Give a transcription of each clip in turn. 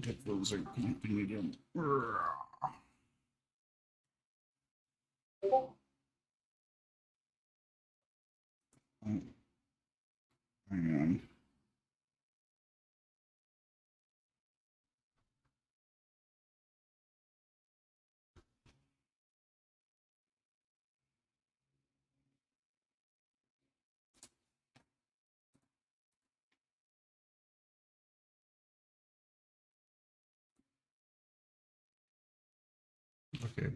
Headphones are connecting again. Oh, hang on. Okay.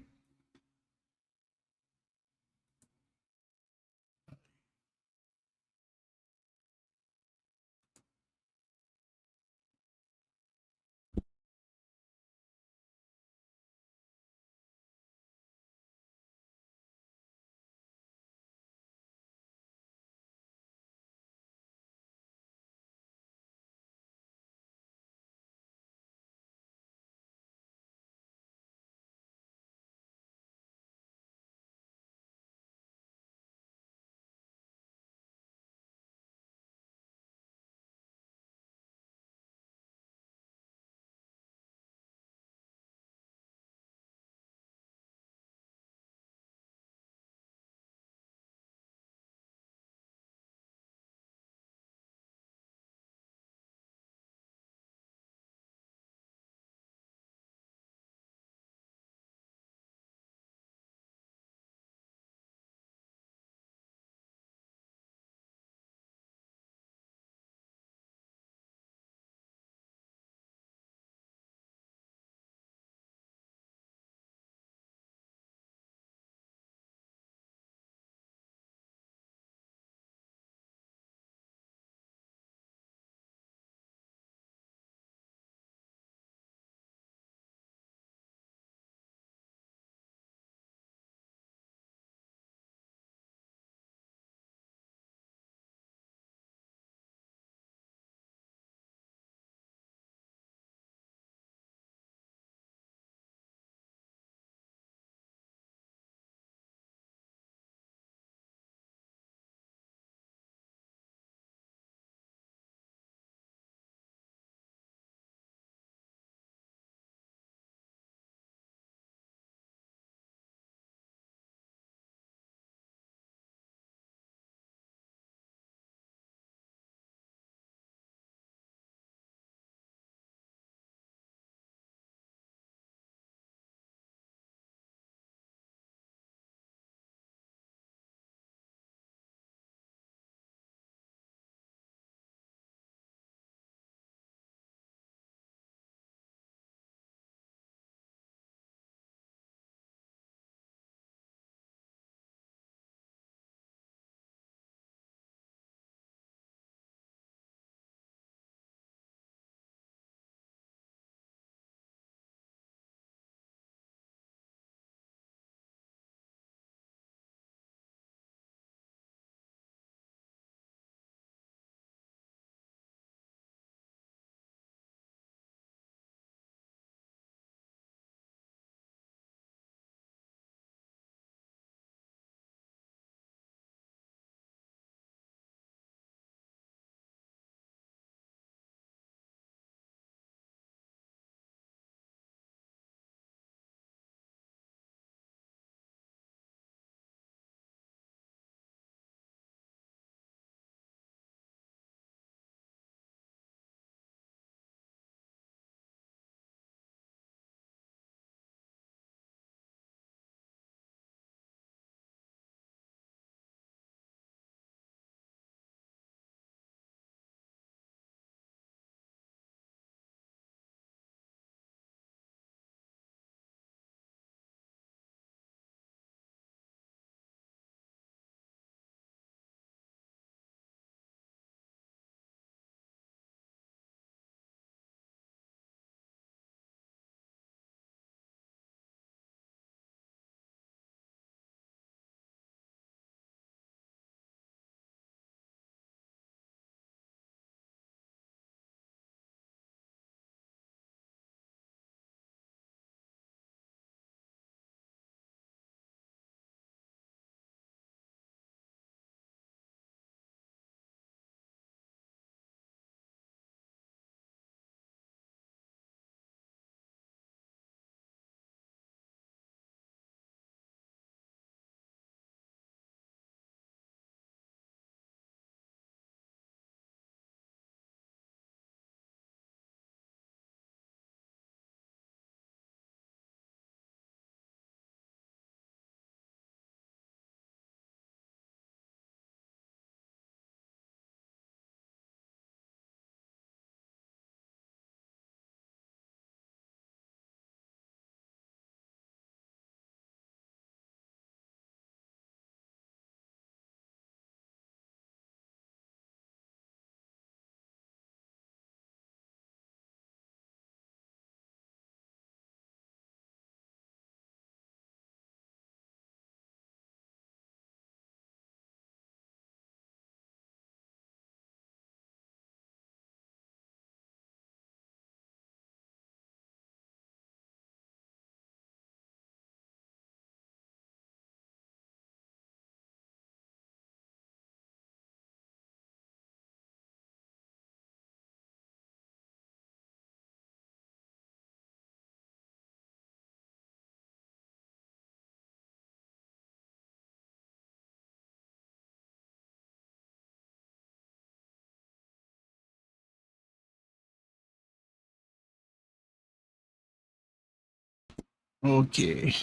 Okay.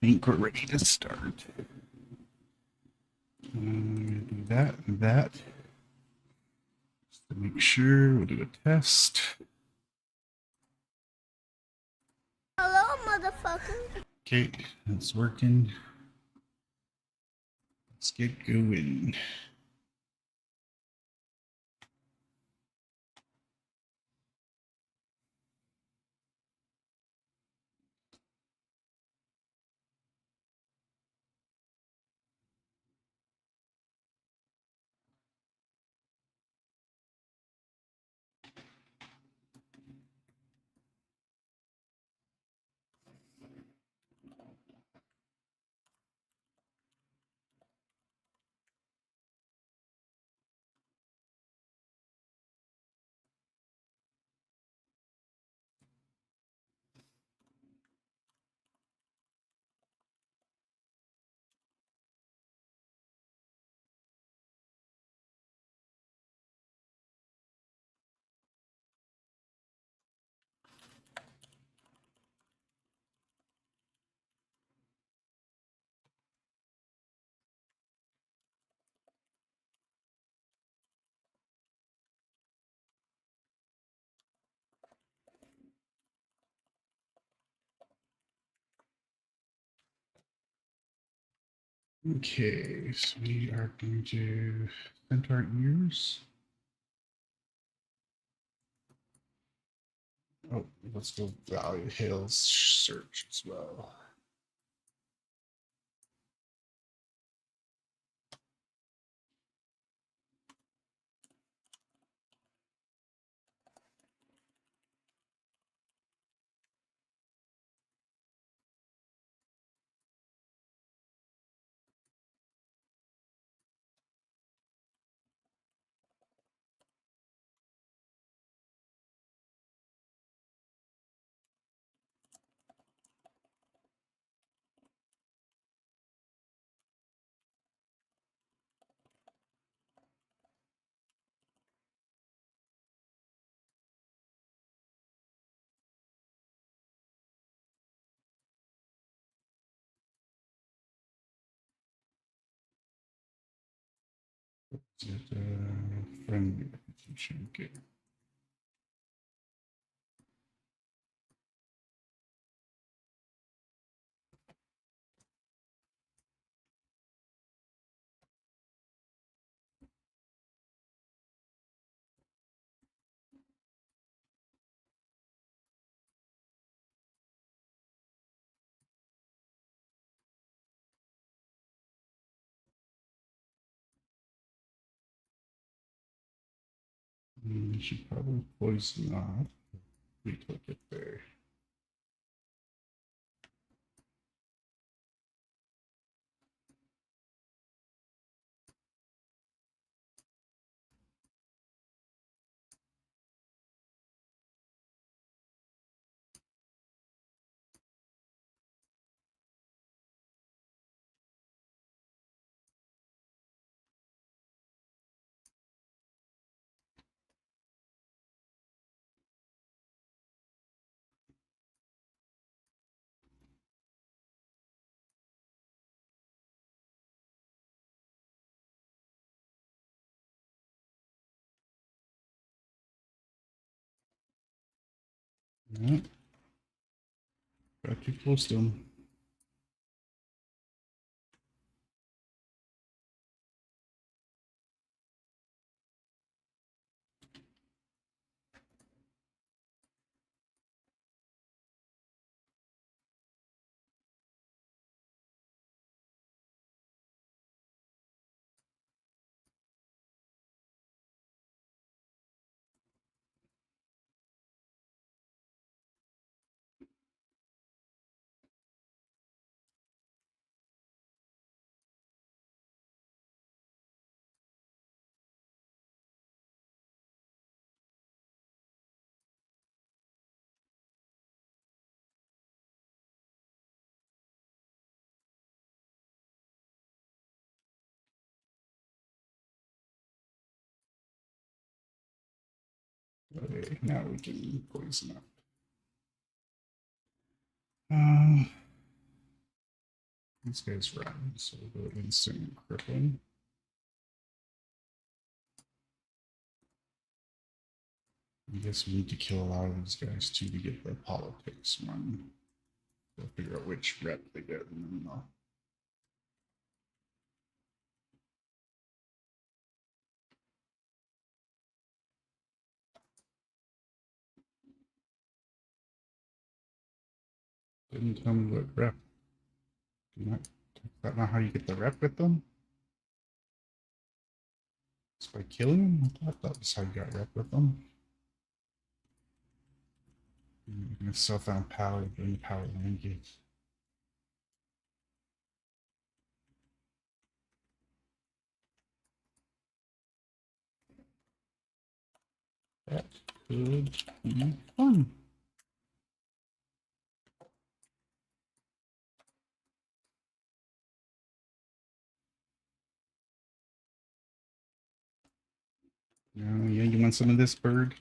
Think we're ready to start. Do that and that. Just to make sure, we'll do a test. Hello, motherfucker. Okay, it's working. Let's get going. Okay, so we are going to center our ears. Oh, let's go Valley Hills search as well. Is it friendly reputation? Okay. You should probably poison off. Wait till I get there. Yeah, got too close to him. Okay, now we can poison up. Um, these guys run, so we'll go instant crippling. I guess we need to kill a lot of these guys too to get the politics one. We'll figure out which rep they get, and then I'll. Didn't tell me what rep. Is that not how you get the rep with them? It's by killing them? I thought that was how you got rep with them. You're gonna self-found power during the power land gates. That could be fun. Yeah, you want some of this bird?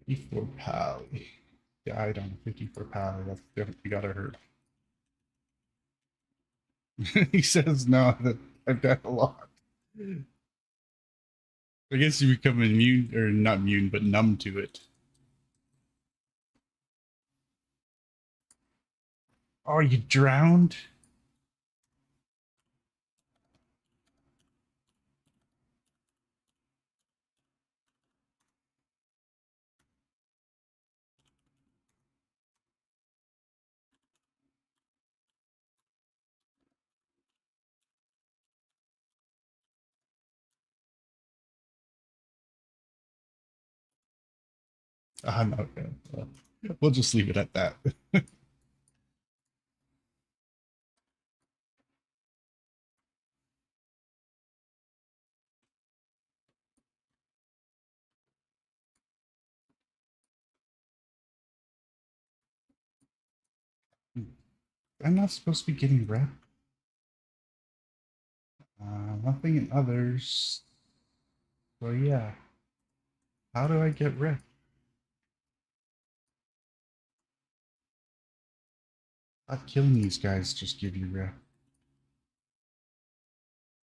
'54 Pally. Died on a '54 Pally. That's definitely gotta hurt. He says no, that I've died a lot. I guess you become immune, or not immune, but numb to it. Oh, you drowned? I'm okay. Well, we'll just leave it at that. I'm not supposed to be getting rep. Nothing in others. So yeah. How do I get rep? Not killing these guys just give you rep.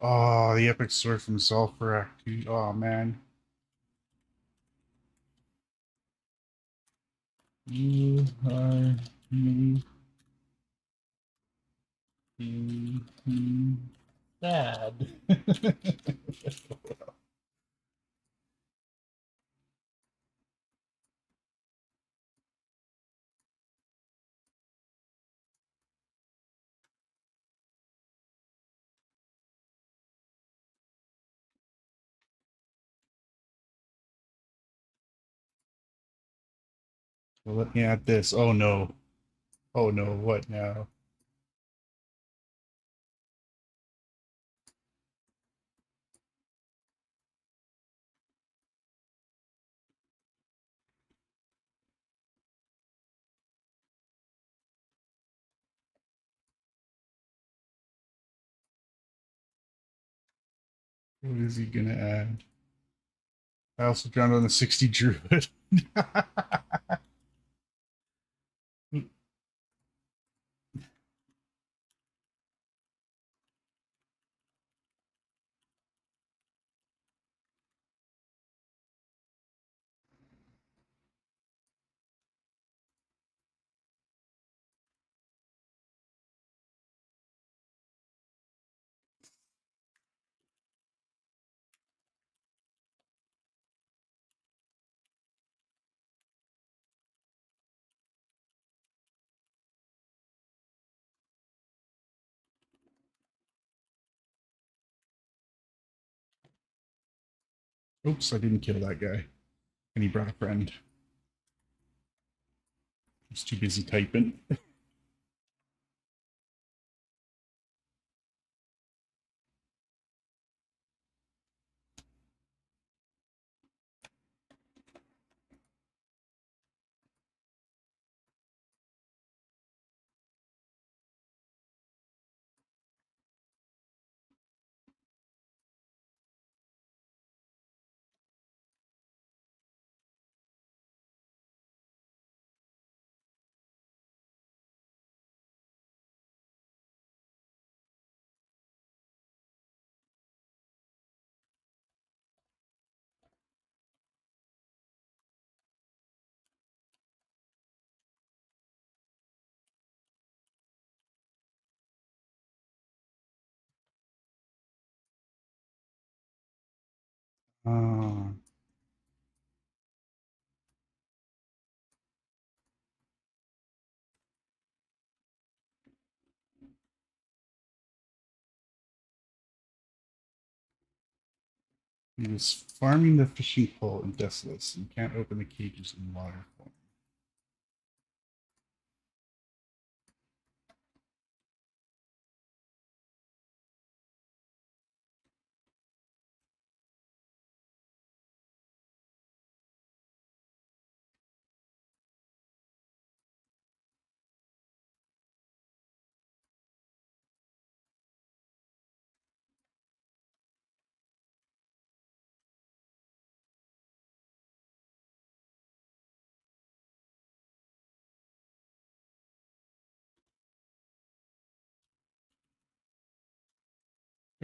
Oh, the epic sword from Sulfur Act 2. Oh man. You are me. Sad. Well, let me add this. Oh no. Oh no, what now? What is he gonna add? I also drowned on the 60 druid. Oops, I didn't kill that guy. And he brought a friend. He's too busy typing. Ah, he was farming the fishing pole in Desolus. You can't open the cages in water form.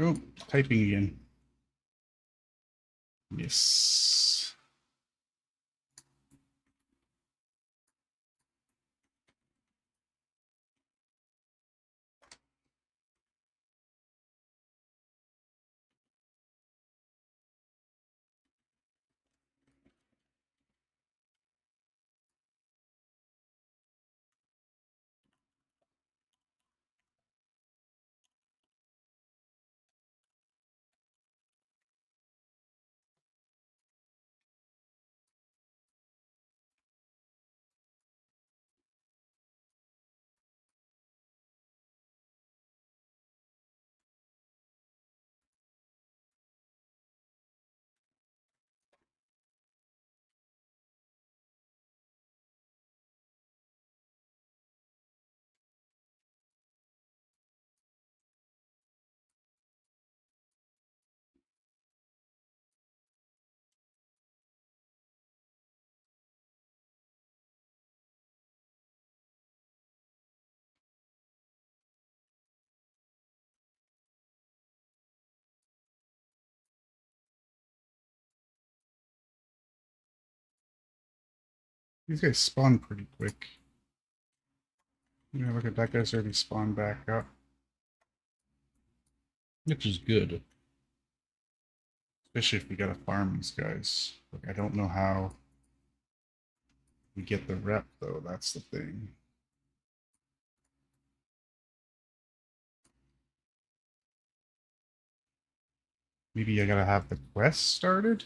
Oh, typing again. Yes. These guys spawn pretty quick. Yeah, look at that guy's already spawned back up. Which is good. Especially if we gotta farm these guys. Like, I don't know how we get the rep though, that's the thing. Maybe I gotta have the quest started?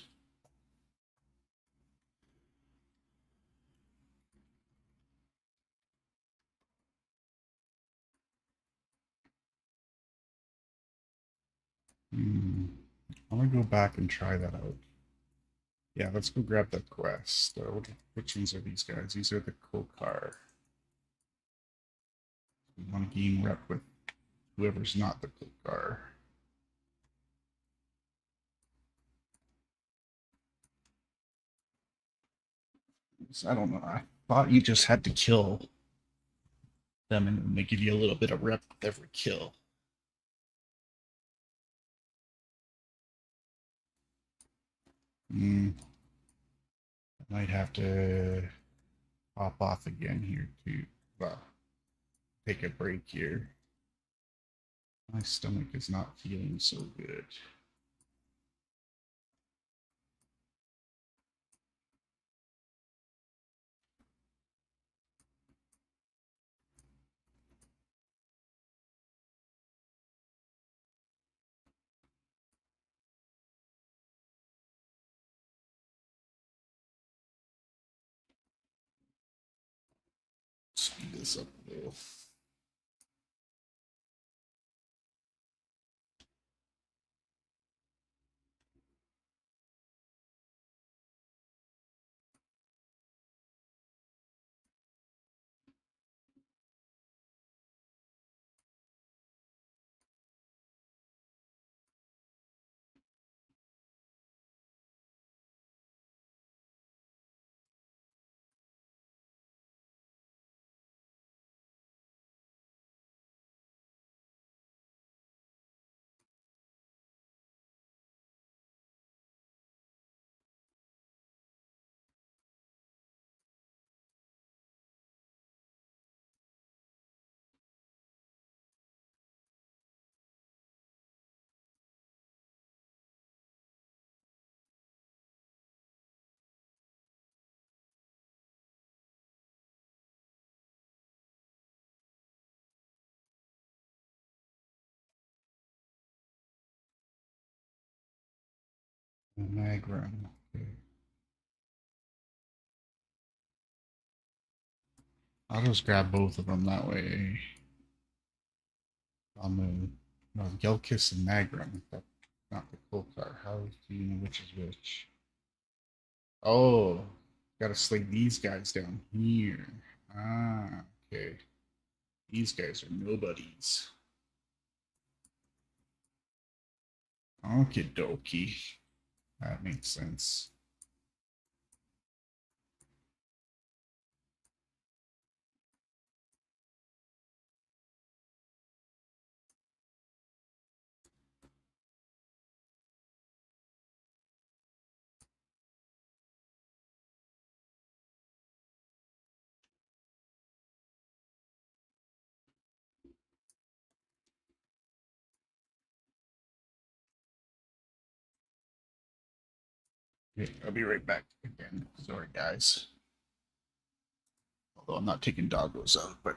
Hmm. I'm gonna go back and try that out. Yeah, let's go grab that quest. Which ones are these guys? These are the Kokar. We want to gain rep with whoever's not the Kokar. I don't know. I thought you just had to kill them and they give you a little bit of rep with every kill. Hmm. I might have to hop off again here too. Well, take a break here. My stomach is not feeling so good. this up a little. Magrum. Okay. I'll just grab both of them that way. I'll move. No, Gelkis and Magrum. That's not the Kolkar. How do you know which is which? Oh, gotta slay these guys down here. Ah, okay. These guys are nobodies. Okie dokie. That makes sense. Okay, I'll be right back again. Sorry, guys. Although I'm not taking doggos out, but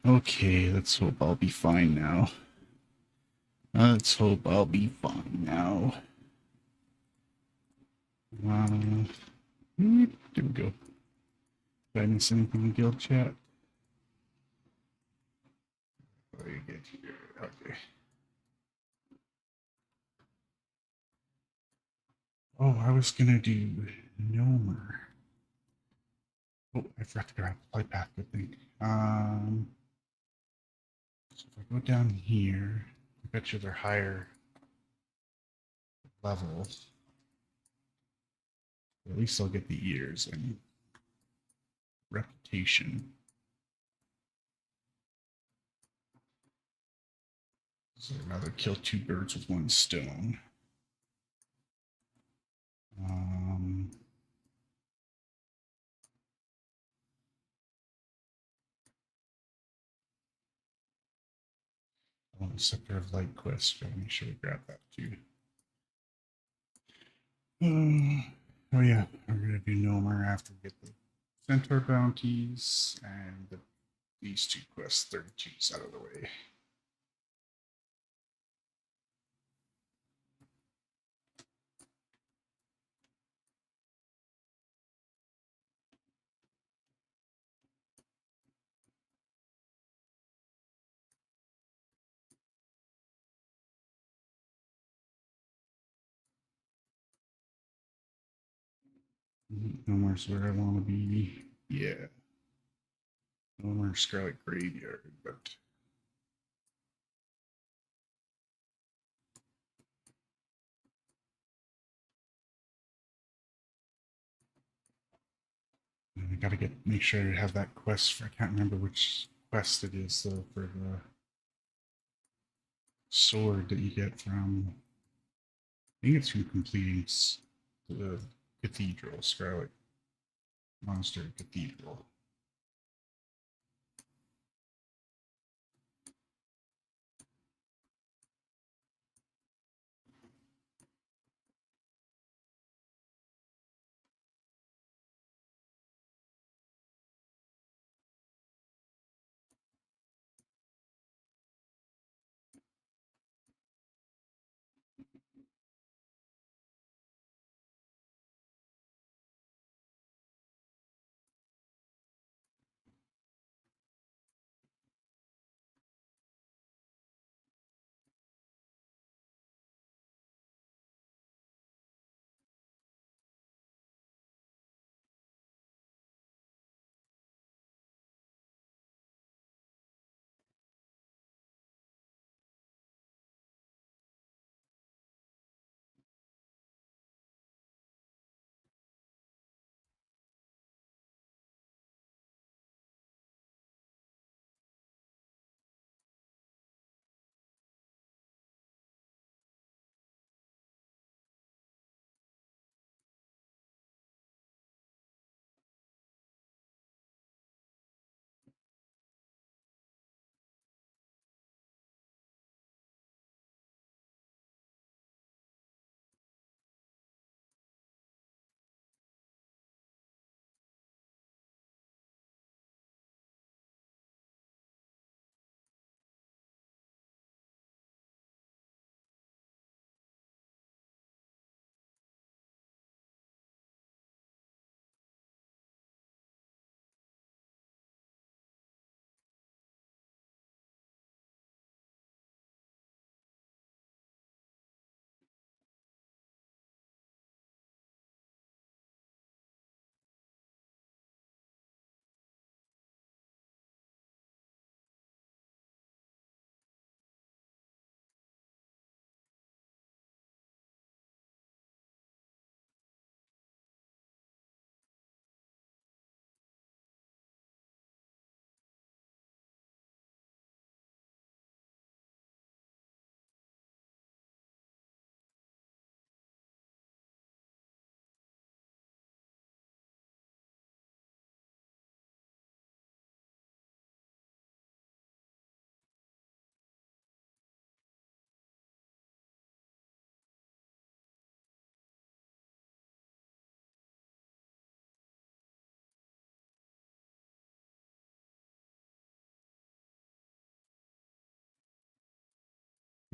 Okay, let's hope I'll be fine now. Let's hope I'll be fine now. There we go. Did I miss anything in guild chat? Let me get here. Okay. Oh, I was gonna do Nomer. Oh, I forgot to grab the flight path. Good thing. So if I go down here, I bet you they're higher levels. At least I'll get the ears and reputation. So rather kill two birds with one stone. Um, I want a Scepter of Light quest. Gotta make sure we grab that too. Oh yeah, we're gonna do Nomer after we get the Centaur bounties and these two quests, 32s, out of the way. Nomer's where I want to be. Yeah. Nomer Scarlet Graveyard, but I gotta make sure I have that quest for, I can't remember which quest it is though, for the sword that you get from, I think it's from completing the cathedral, Scarlet Monastery Cathedral.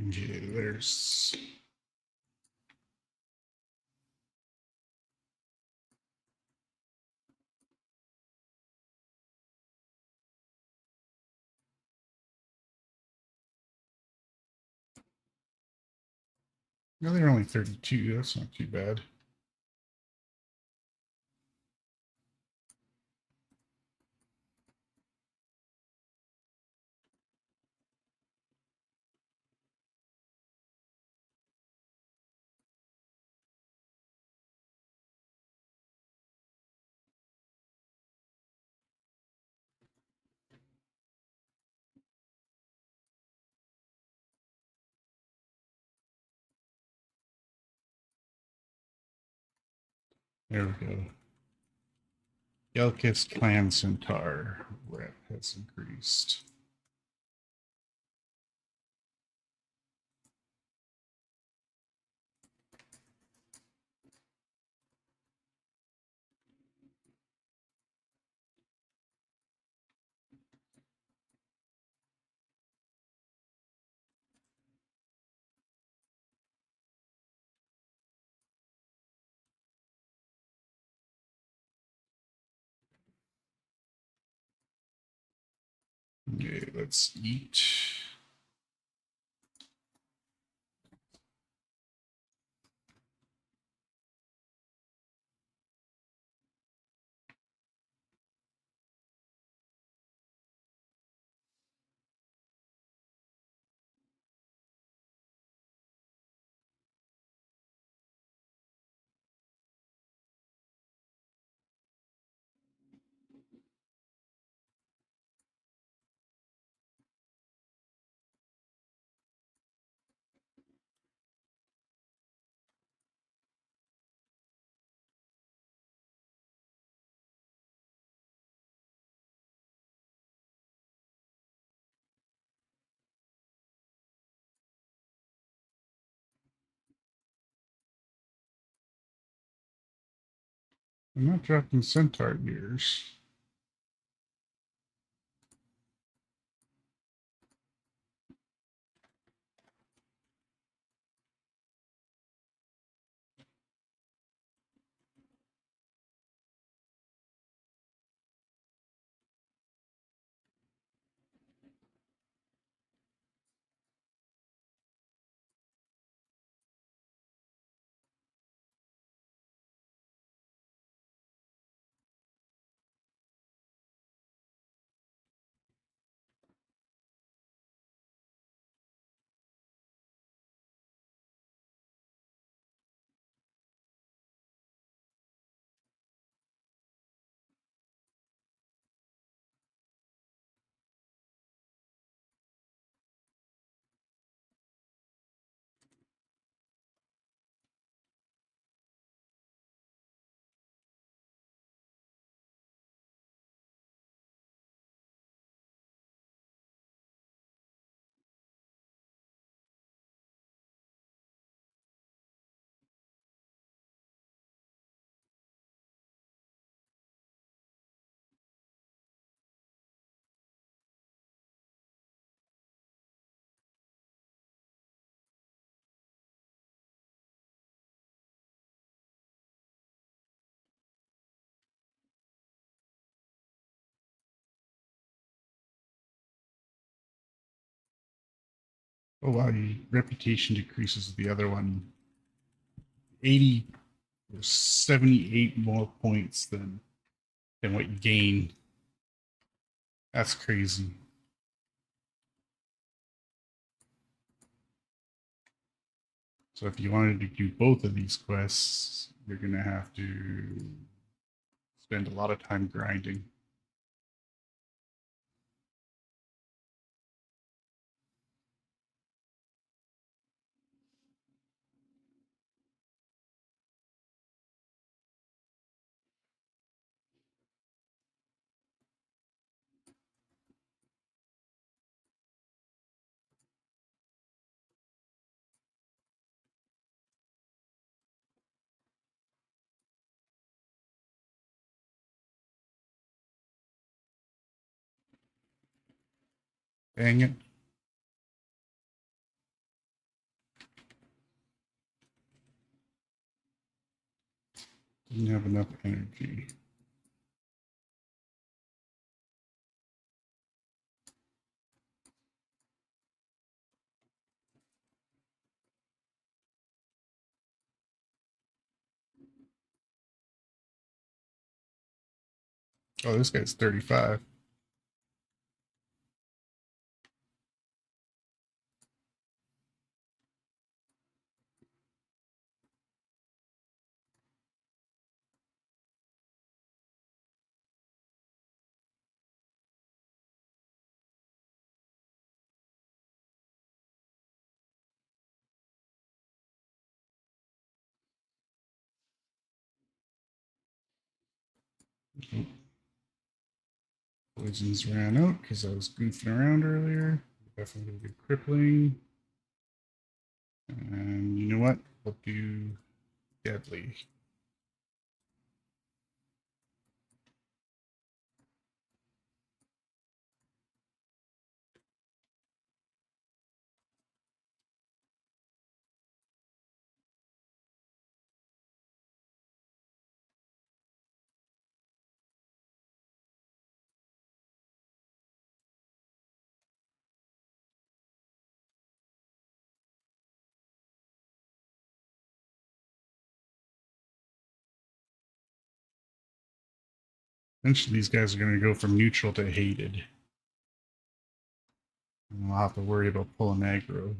Okay, there's. No, they're only 32. That's not too bad. There we go. Yelkis Clan Centaur rep has increased. Okay, let's eat. I'm not dropping Centaur gears. Oh wow, your reputation decreases with the other one. 80 or 78 more points than what you gain. That's crazy. So if you wanted to do both of these quests, you're gonna have to spend a lot of time grinding. Dang it. Didn't have enough energy. Oh, this guy's 35. Poisons ran out because I was goofing around earlier. Definitely gonna do crippling. And you know what? We'll do deadly. Eventually, these guys are going to go from neutral to hated. And I'll have to worry about pulling aggro.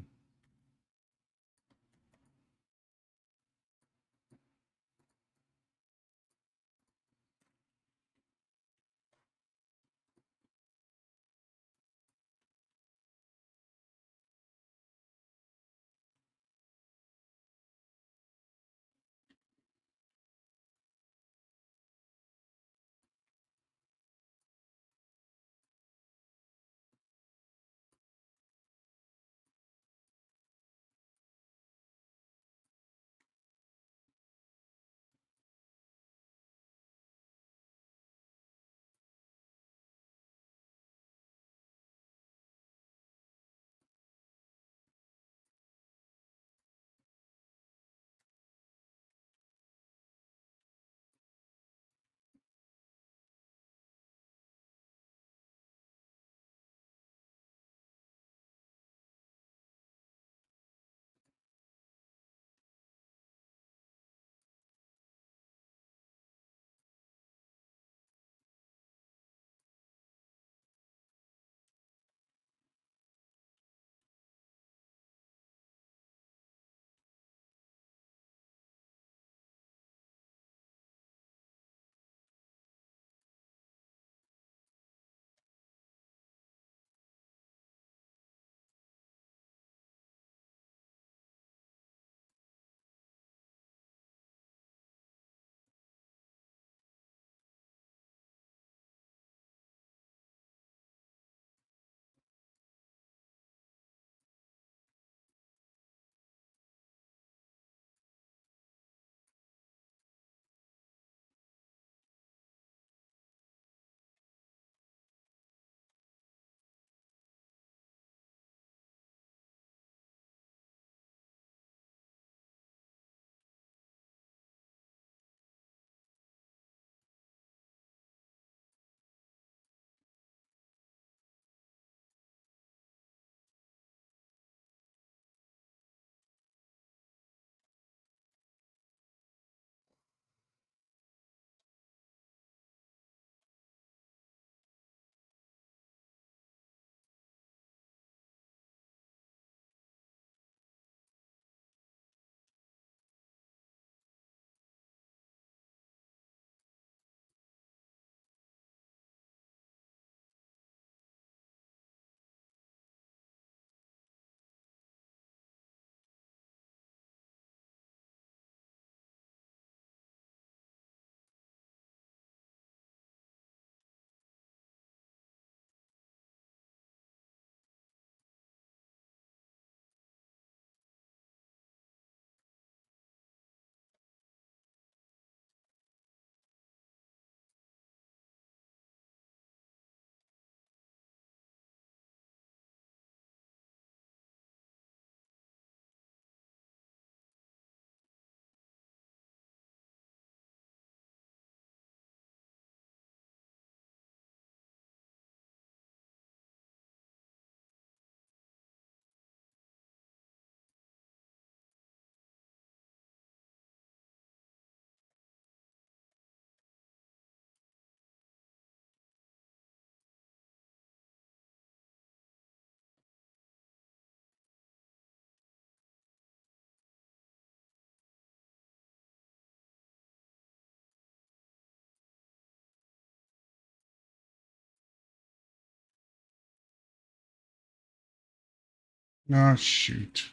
Oh, shoot.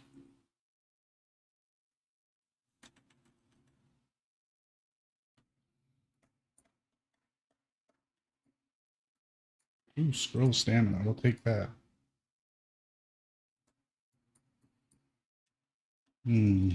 Ooh, scroll stamina. We'll take that. Hmm.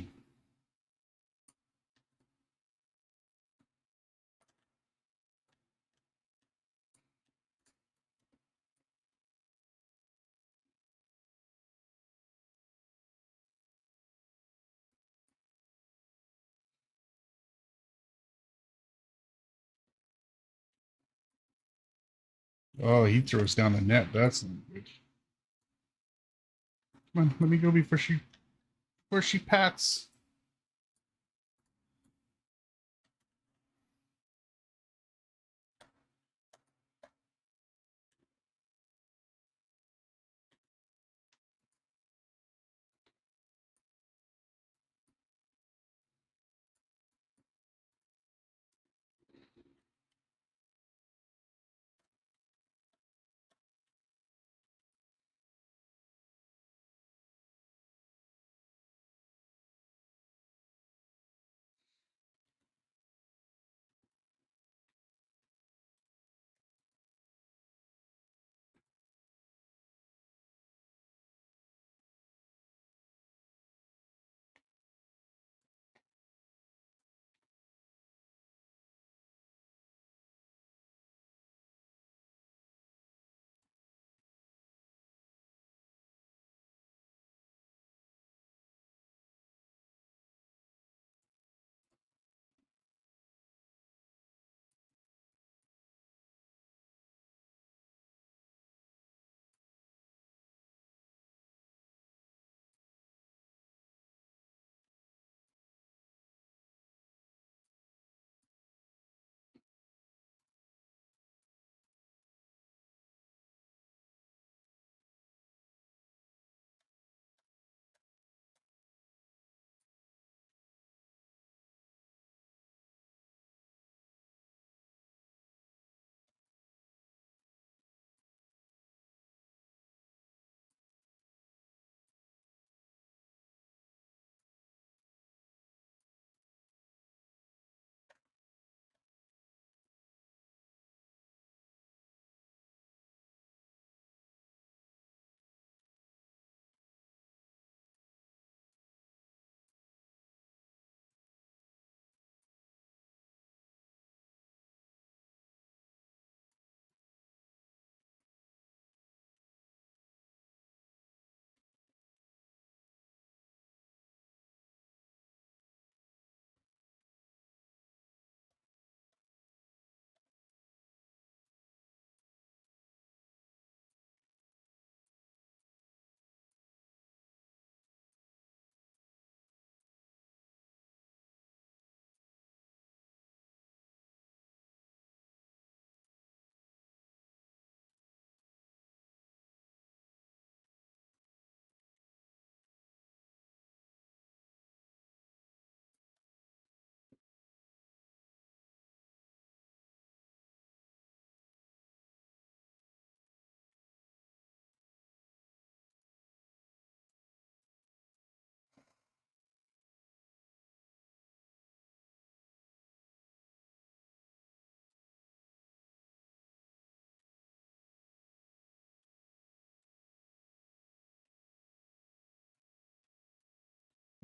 Oh, he throws down the net. That's not good. Come on, let me go before she pats.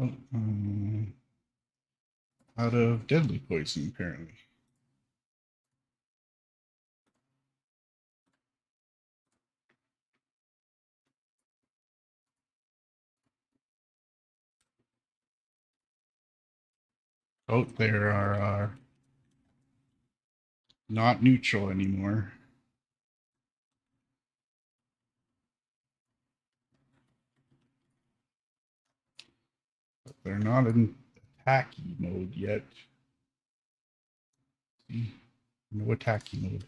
Oh, out of deadly poison, apparently. Oh, there are not neutral anymore. But they're not in attacky mode yet. See? No attacky mode.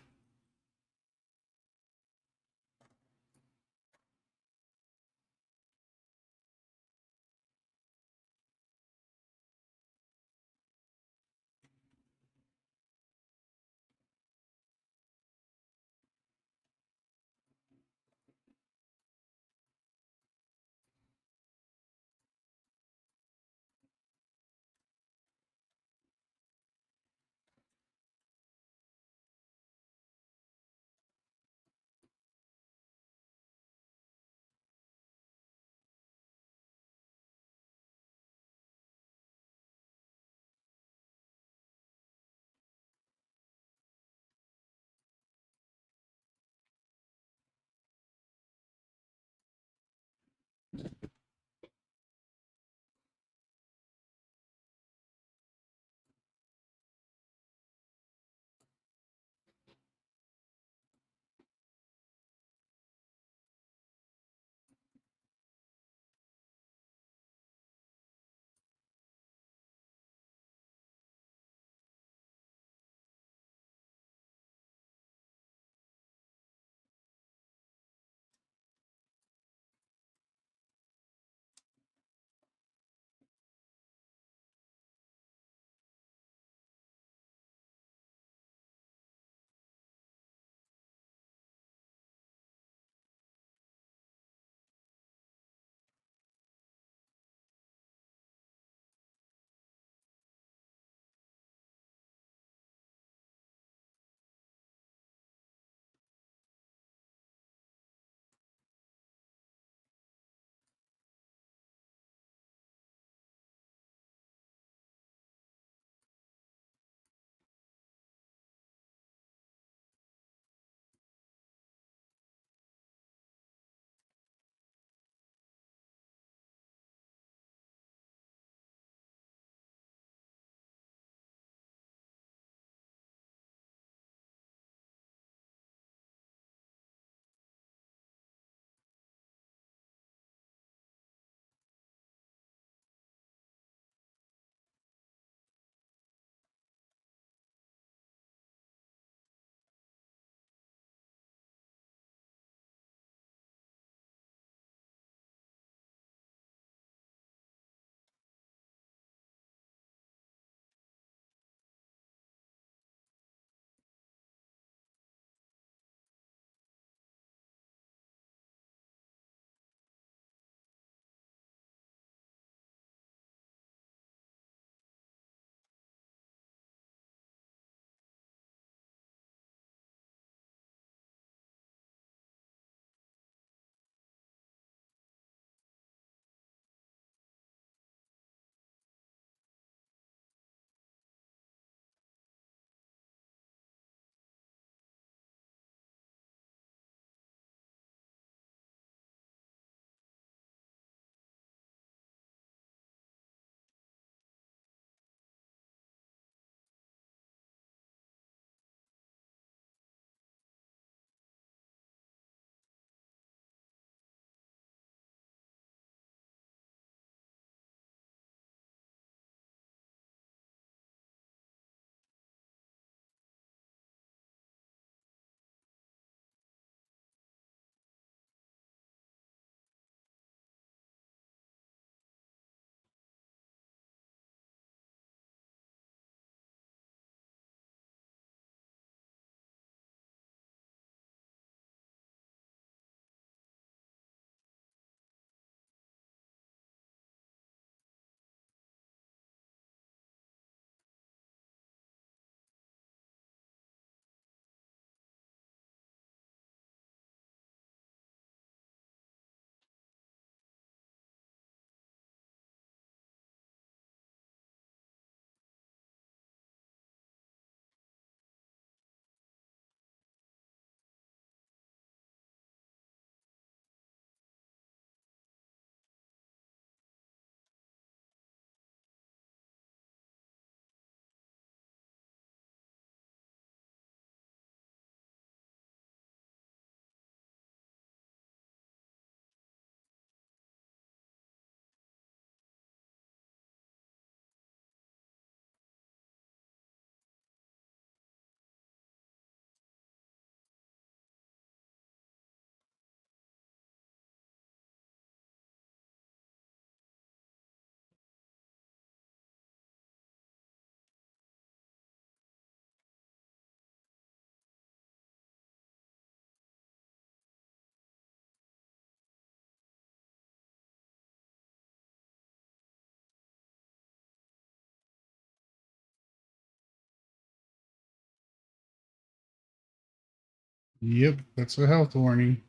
Yep, that's a health warning.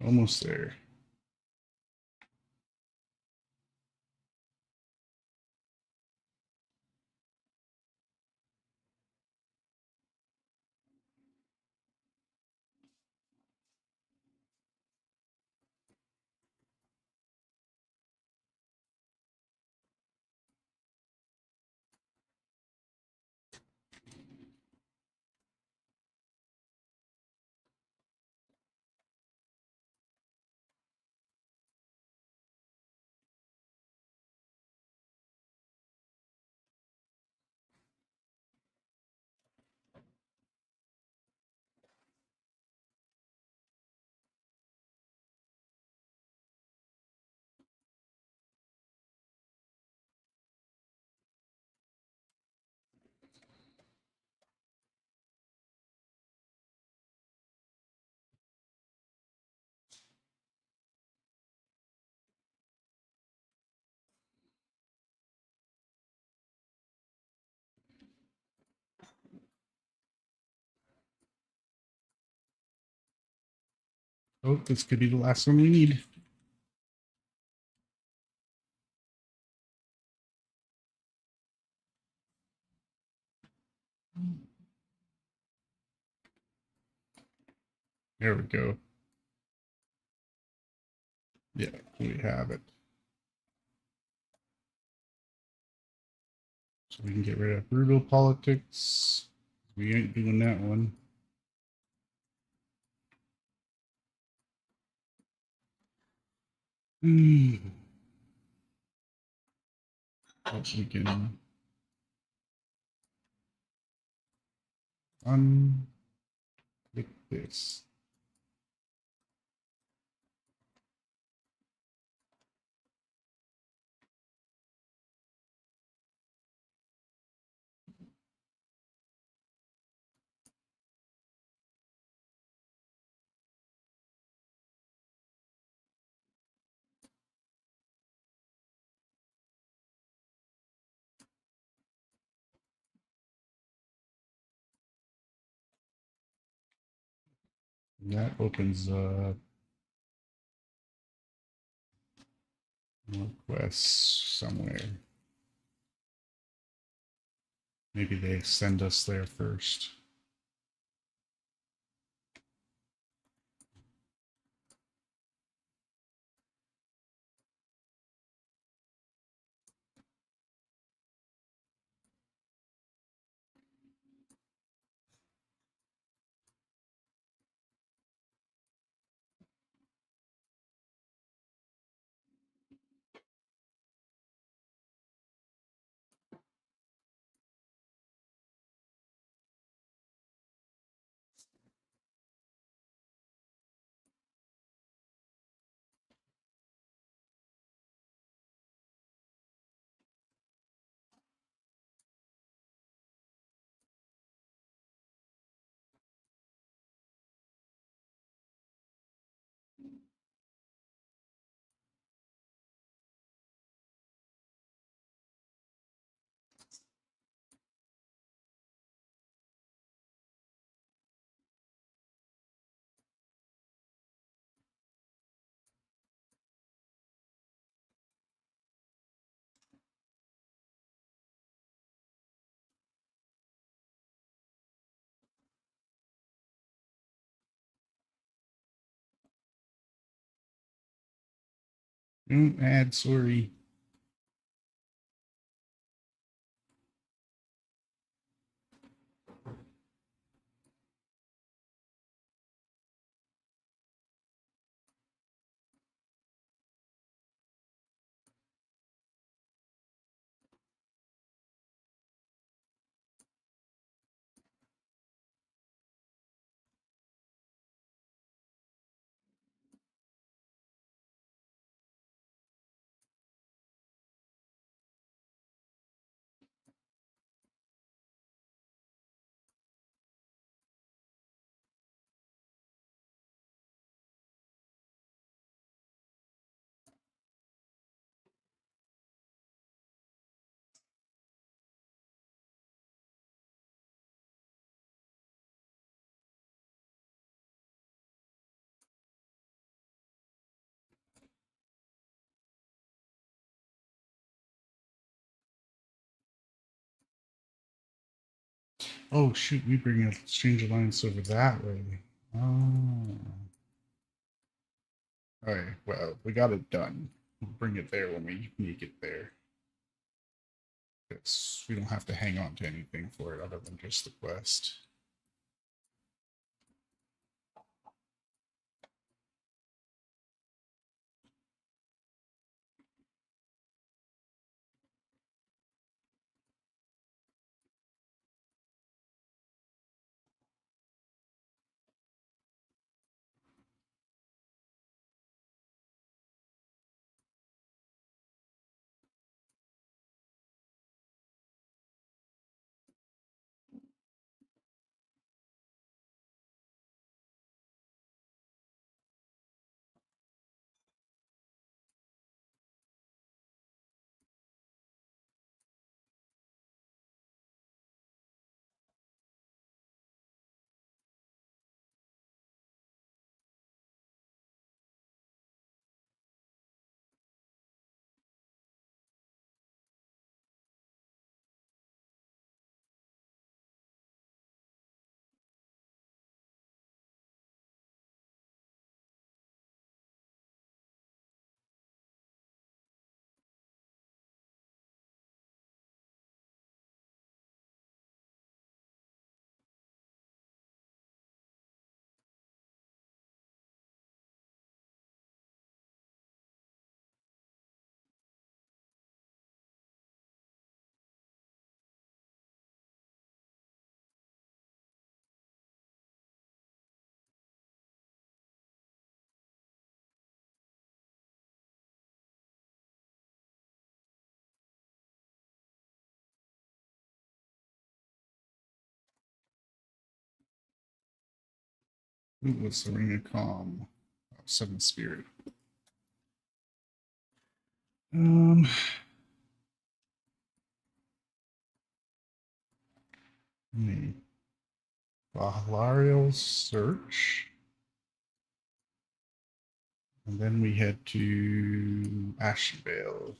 Almost there. Oh, this could be the last one we need. There we go. Yeah, we have it. So we can get rid of brutal politics. We ain't doing that one. But we can unclick this. That opens up requests somewhere. Maybe they send us there first. Don't add, sorry. Oh shoot, we bring a strange alliance over that way. Oh. Alright, well, we got it done. We'll bring it there when we make it there. Because we don't have to hang on to anything for it other than just the quest. Ooh, what's the Ring of Calm? Oh, Seventh Spirit. Um, me. Valarial Search. And then we head to Ashenvale.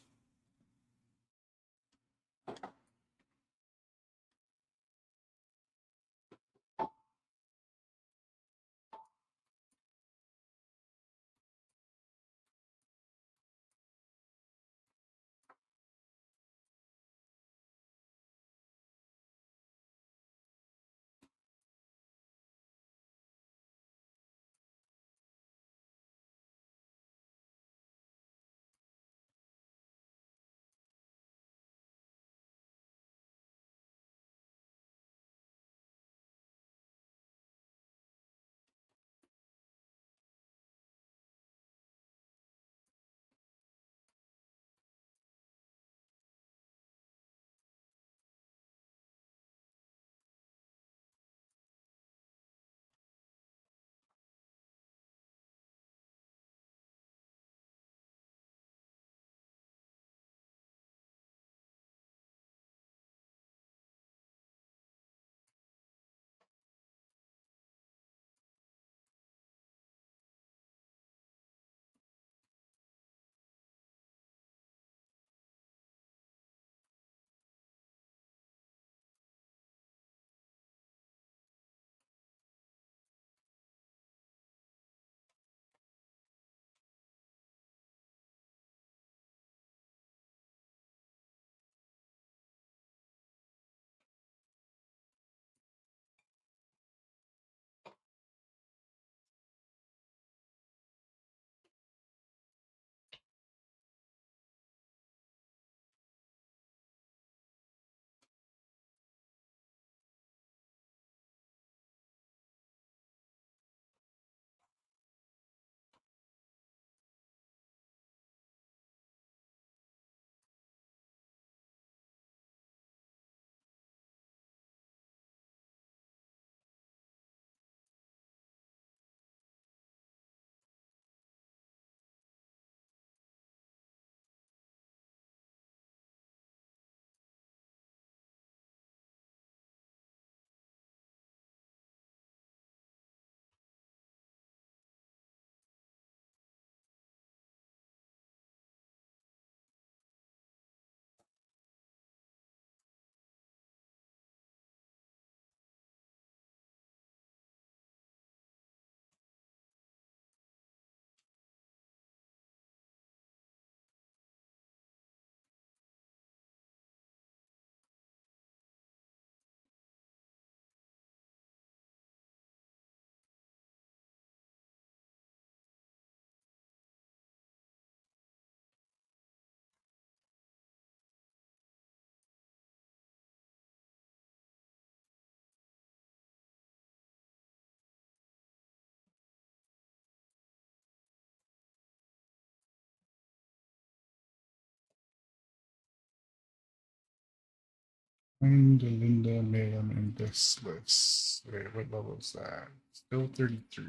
Find Linda Malem in this list. Okay, what level is that? Still 33.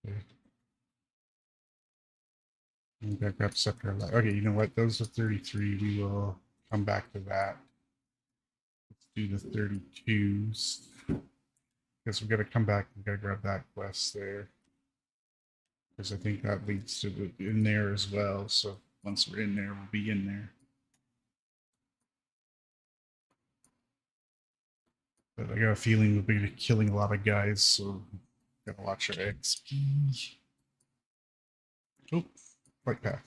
Okay. Maybe I grab Scepter Light. Okay, you know what? Those are 33. We will come back to that. Let's do the 32s. Because we got to come back. We got to grab that quest there. Because I think that leads to the in there as well. So once we're in there, we'll be in there. But I got a feeling we'll be killing a lot of guys, so gotta watch our XP. Oh, right path.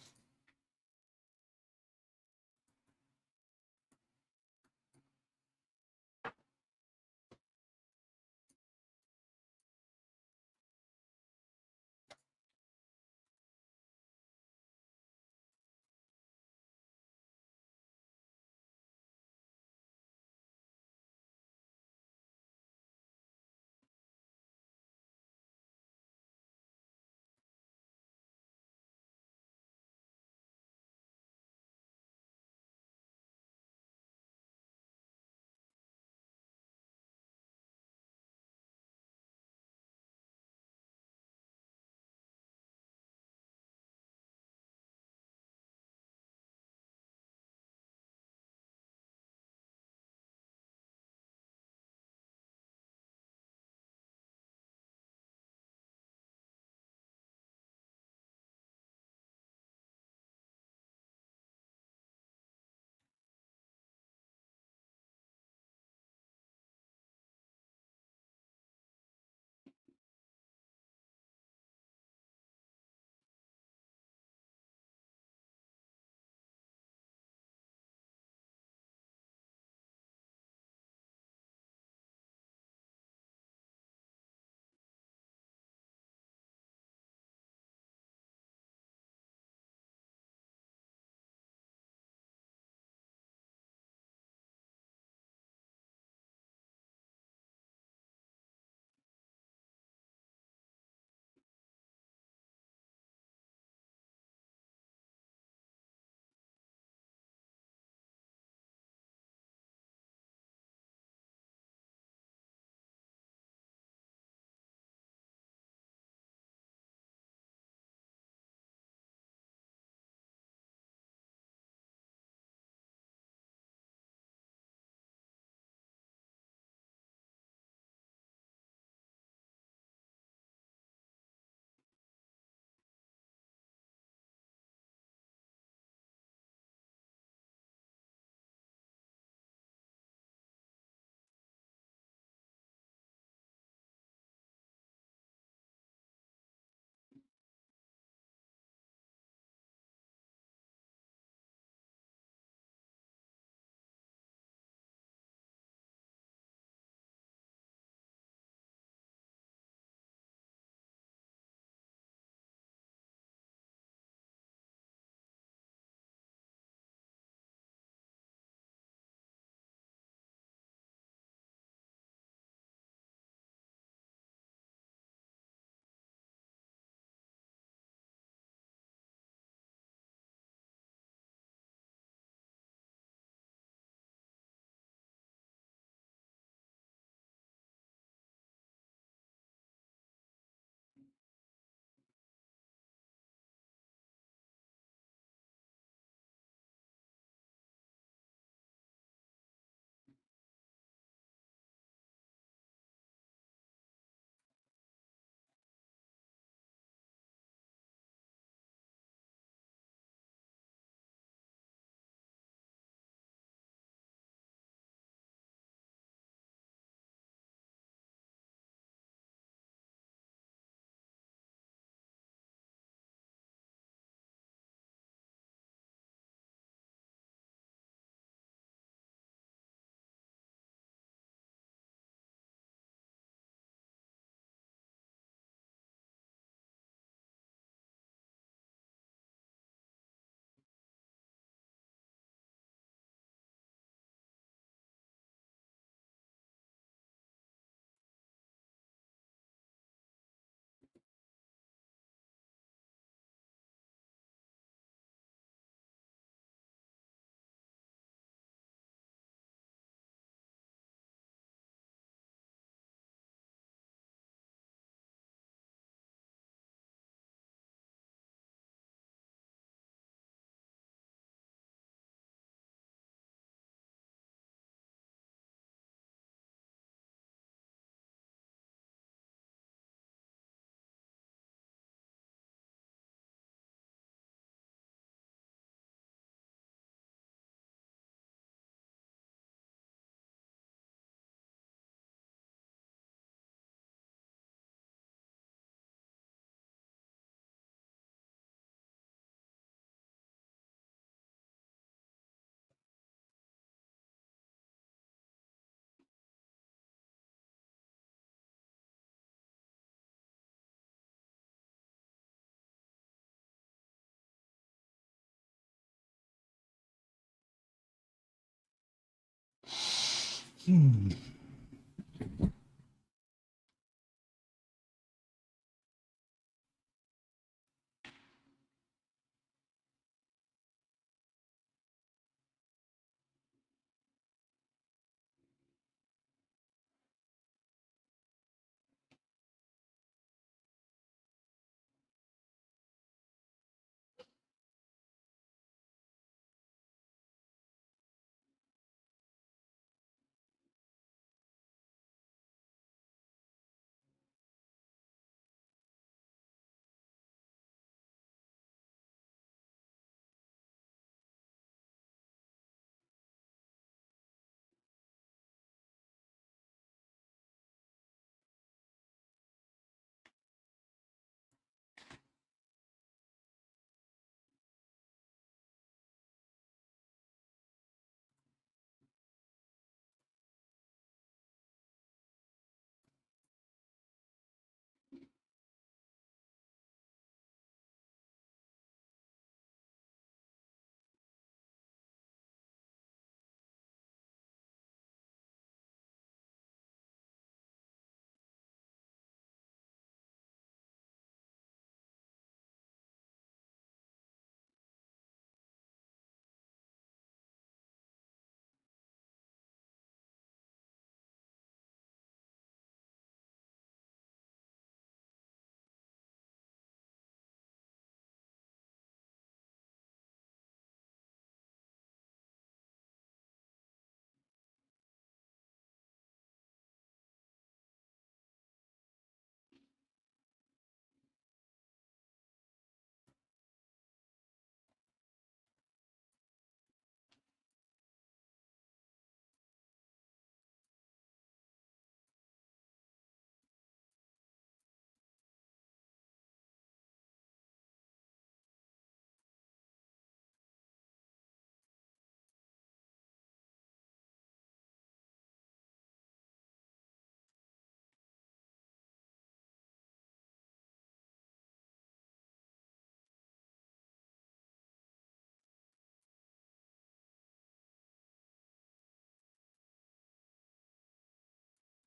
Hmm.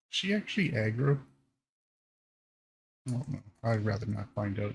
She actually aggro? I don't know. I'd rather not find out.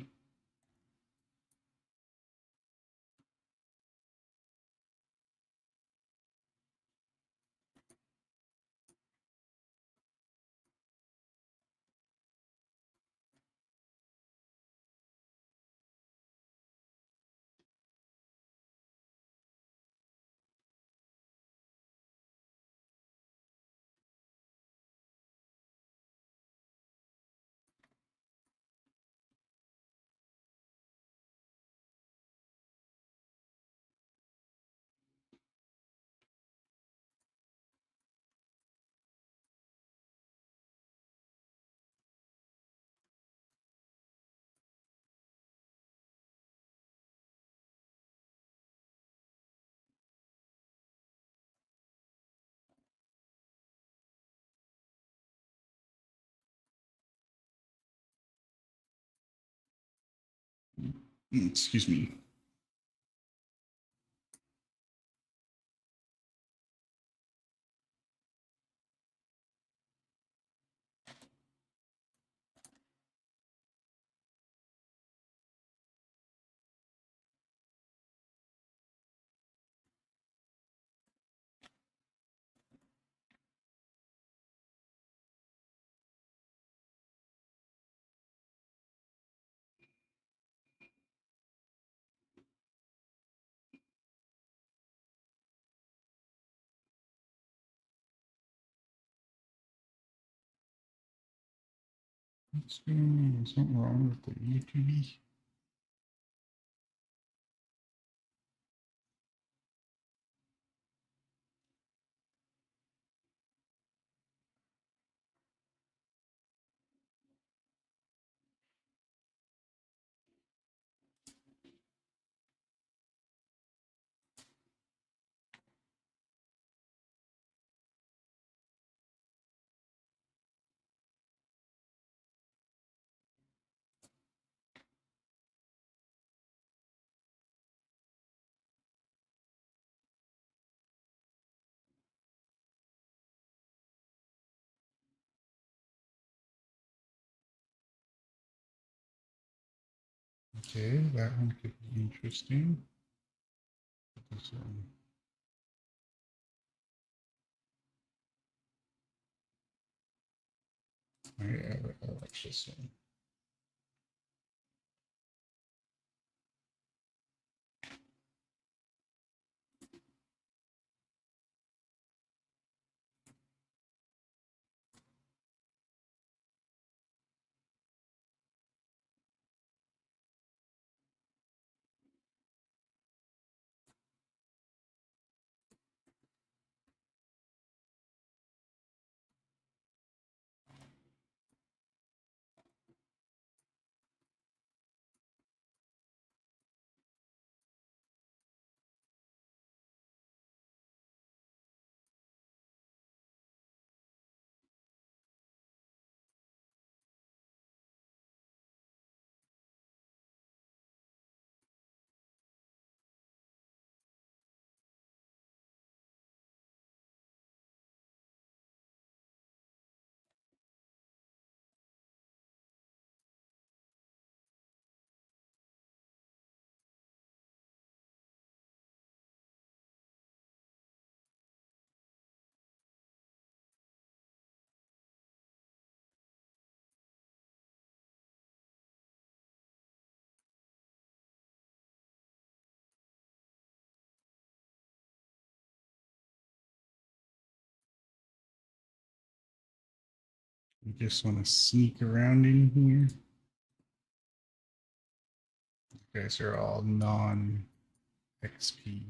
Excuse me. What's going on? Something wrong with the YouTube? Okay, that one could be interesting. This one. I like this one. You just want to sneak around in here. You guys are all non XP.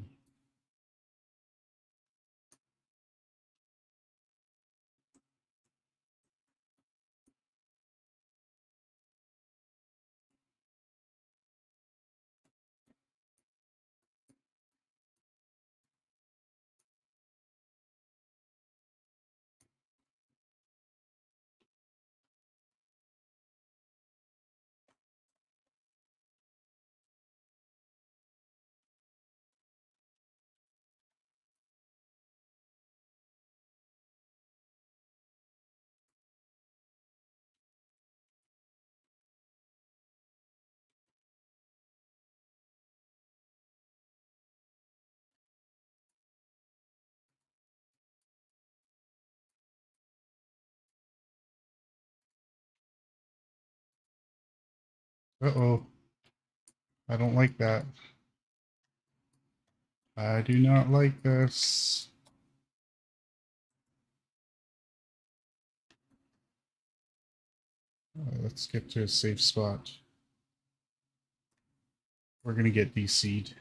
Uh-oh. I don't like that. I do not like this. Let's get to a safe spot. We're going to get DC'd.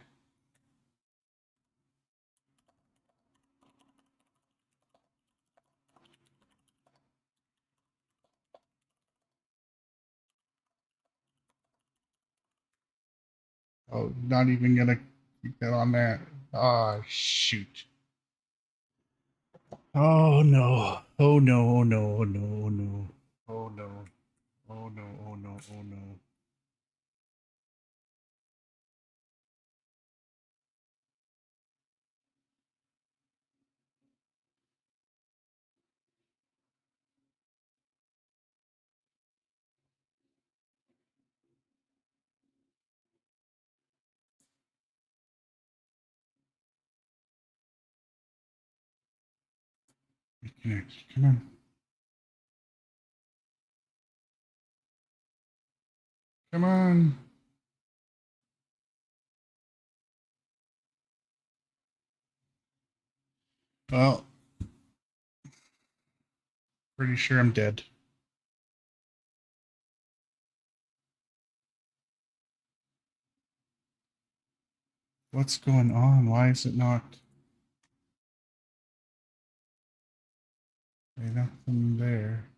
Oh, not even going to get on that. Ah, shoot. Oh, no. Oh, no. Oh, no. Oh, no. Oh, no. Oh, no. Oh, no. Oh, no. Oh, no. Connect. Come on. Come on. Well, pretty sure I'm dead. What's going on? Why is it not? There's nothing there.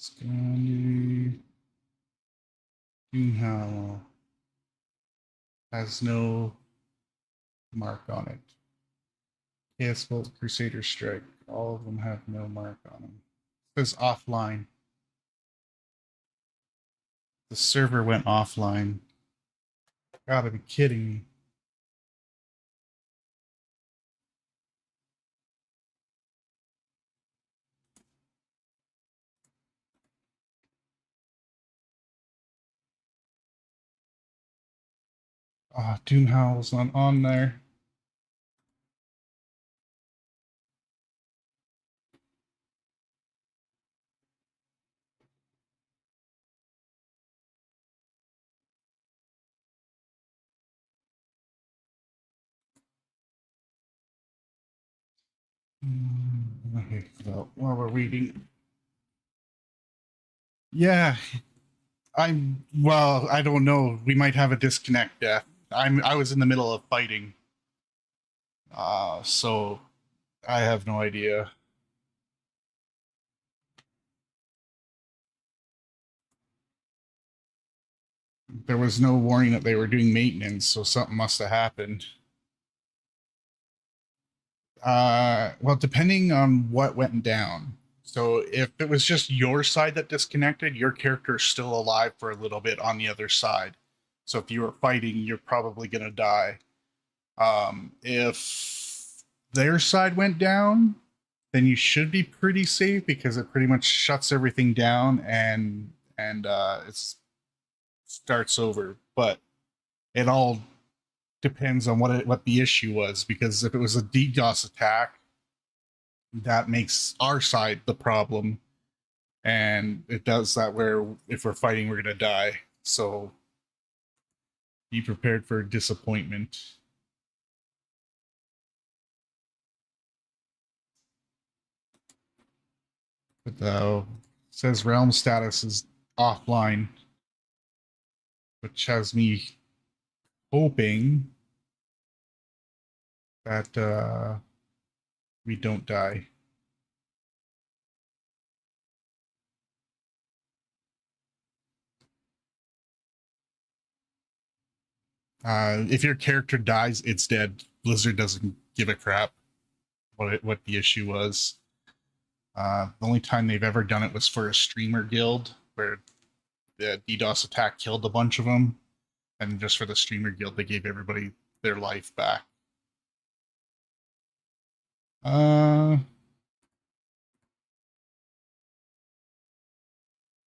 Scanning. Doomhowl has no mark on it. Chaos Bolt, Crusader Strike, all of them have no mark on them. It says offline. The server went offline. Gotta be kidding me. Ah, oh, Doomhowl's not on there. Okay, well, while we're waiting. Yeah, well, I don't know. We might have a disconnect, Death. I was in the middle of fighting. So I have no idea. There was no warning that they were doing maintenance, so something must have happened. Well, depending on what went down. So if it was just your side that disconnected, your character is still alive for a little bit on the other side. So if you were fighting, you're probably gonna die. If their side went down, then you should be pretty safe because it pretty much shuts everything down and it starts over. But it all depends on what the issue was, because if it was a DDoS attack, that makes our side the problem, and it does that where if we're fighting, we're gonna die. So be prepared for disappointment. But though says realm status is offline, which has me hoping that we don't die. If your character dies, it's dead. Blizzard doesn't give a crap what the issue was. The only time they've ever done it was for a streamer guild where the DDoS attack killed a bunch of them, and just for the streamer guild, they gave everybody their life back.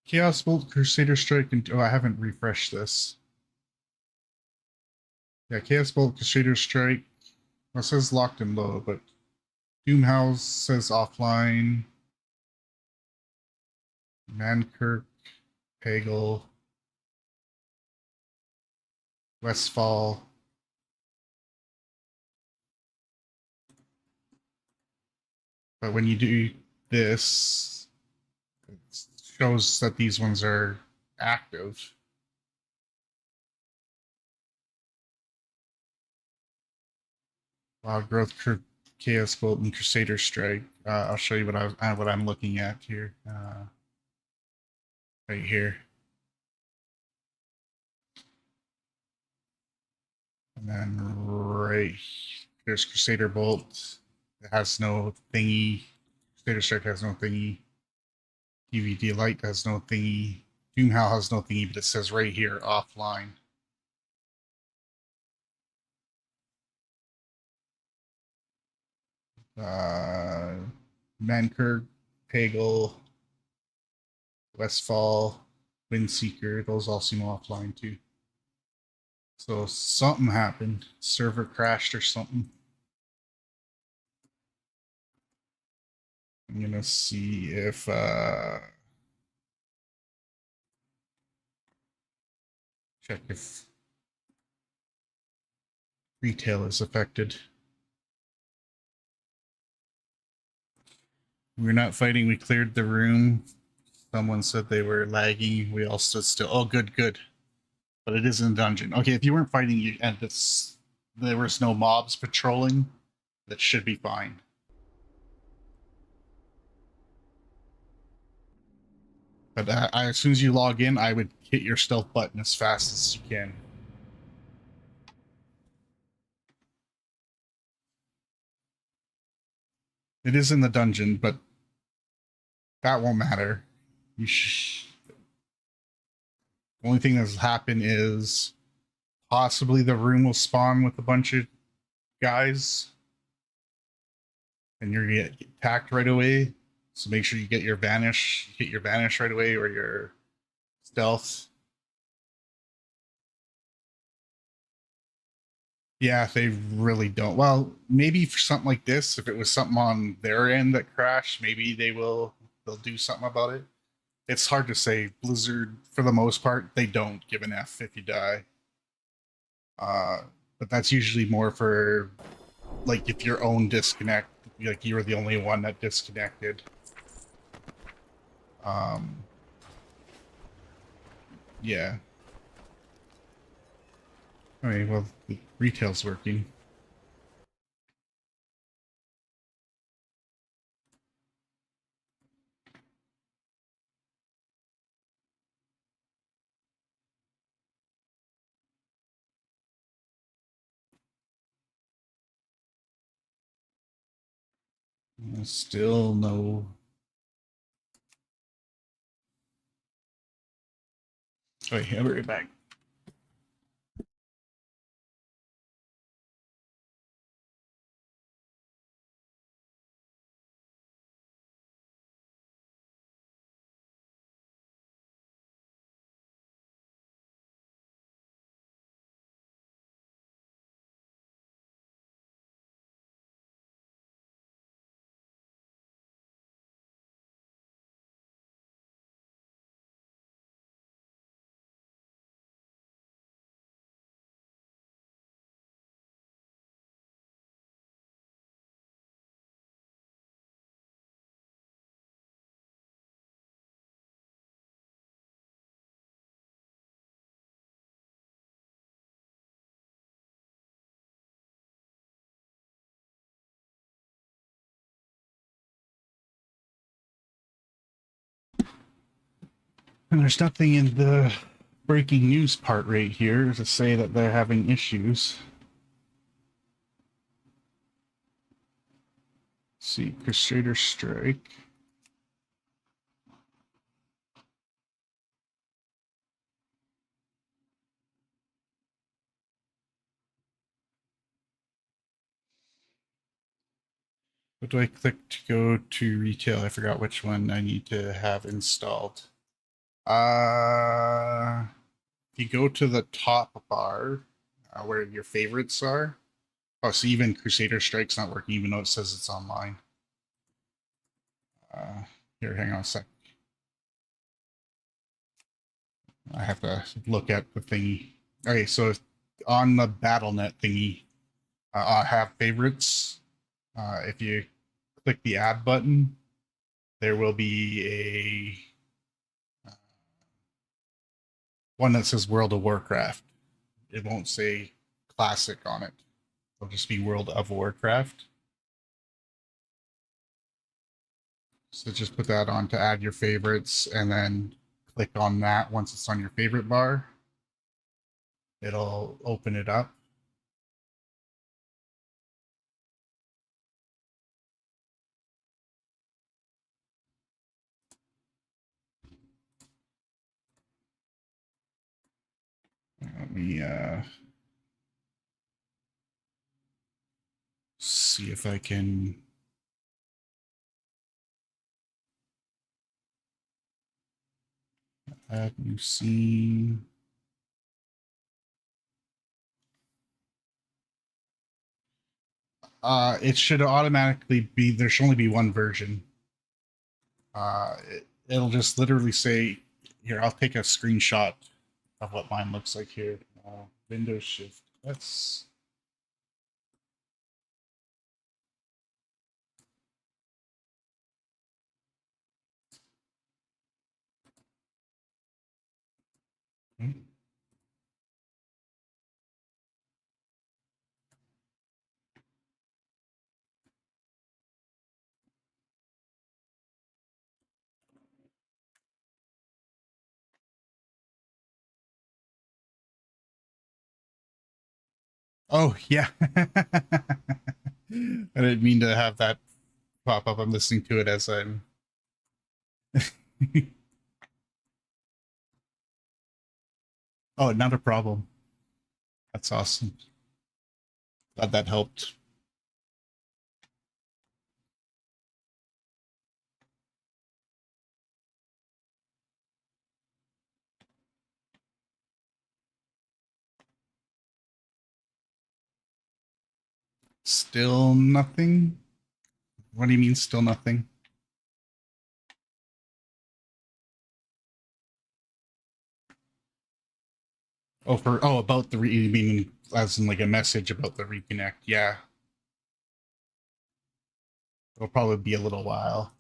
Chaos Bolt, Crusader Strike, and I haven't refreshed this. Yeah, Chaos Bolt, Crusader Strike. Well, it says locked and low, but Doomhouse says offline. Mankirk, Pagel, Westfall. But when you do this, it shows that these ones are active. Wild Growth, Chaos Bolt, and Crusader Strike. I'll show you what I'm looking at here. Right here. And then right there's Crusader Bolt. It has no thingy. Crusader Strike has no thingy. DVD Light has no thingy. Doomhowl has no thingy, but it says right here offline. Mankirk, Pagel, Westfall, Windseeker, those all seem offline too. So something happened. Server crashed or something. I'm gonna see if check if retail is affected. We're not fighting, we cleared the room. Someone said they were lagging. We all stood still. Oh, good, good. But it is in a dungeon. Okay, if you weren't fighting and there was no mobs patrolling, that should be fine. But as soon as you log in, I would hit your stealth button as fast as you can. It is in the dungeon, but that won't matter. You The only thing that's happened is possibly the room will spawn with a bunch of guys, and you're gonna get attacked right away. So make sure you get your vanish, hit your vanish right away, or your stealth. Yeah, they really don't. Well, maybe for something like this, if it was something on their end that crashed, maybe they'll do something about it. It's hard to say. Blizzard, for the most part, they don't give an F if you die. Uh, but that's usually more for like if your own disconnect, like you were the only one that disconnected. Um, yeah. Okay, well, the retail's working. Still no. Wait, I'll be right back. And there's nothing in the breaking news part right here to say that they're having issues. Let's see, Crusader Strike. What do I click to go to retail? I forgot which one I need to have installed. If you go to the top bar where your favorites are. Oh, so even Crusader Strike's not working, even though it says it's online. Here, hang on a sec. I have to look at the thingy. Okay, so on the BattleNet thingy, I have favorites. If you click the add button, there will be a one that says World of Warcraft. It won't say Classic on it. It'll just be World of Warcraft. So just put that on to add your favorites, and then click on that once it's on your favorite bar. It'll open it up. Let me see if I can add new scene. It should automatically be, there should only be one version. It'll just literally say, here, I'll take a screenshot of what mine looks like here. Windows Shift. Let's. Hmm. Oh, yeah. I didn't mean to have that pop up. I'm listening to it as I'm. Oh, not a problem. That's awesome. Glad that helped. Still nothing? What do you mean, still nothing? About the you mean as in like a message about the reconnect? Yeah, it'll probably be a little while,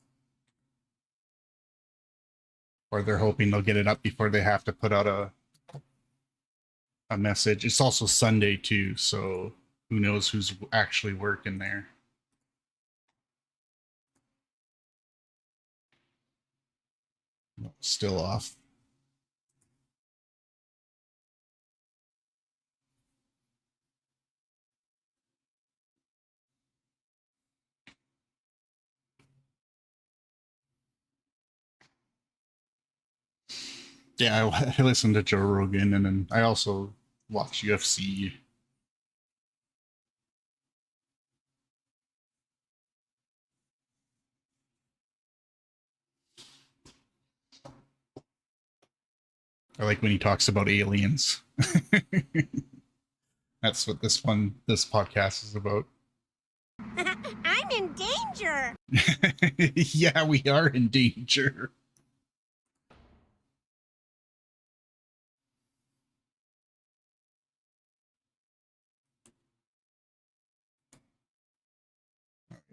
or they're hoping they'll get it up before they have to put out a message. It's also Sunday too, so who knows who's actually working there. Still off. Yeah, I listen to Joe Rogan, and then I also watch UFC. I like when he talks about aliens. That's what this podcast is about. I'm in danger. Yeah, we are in danger.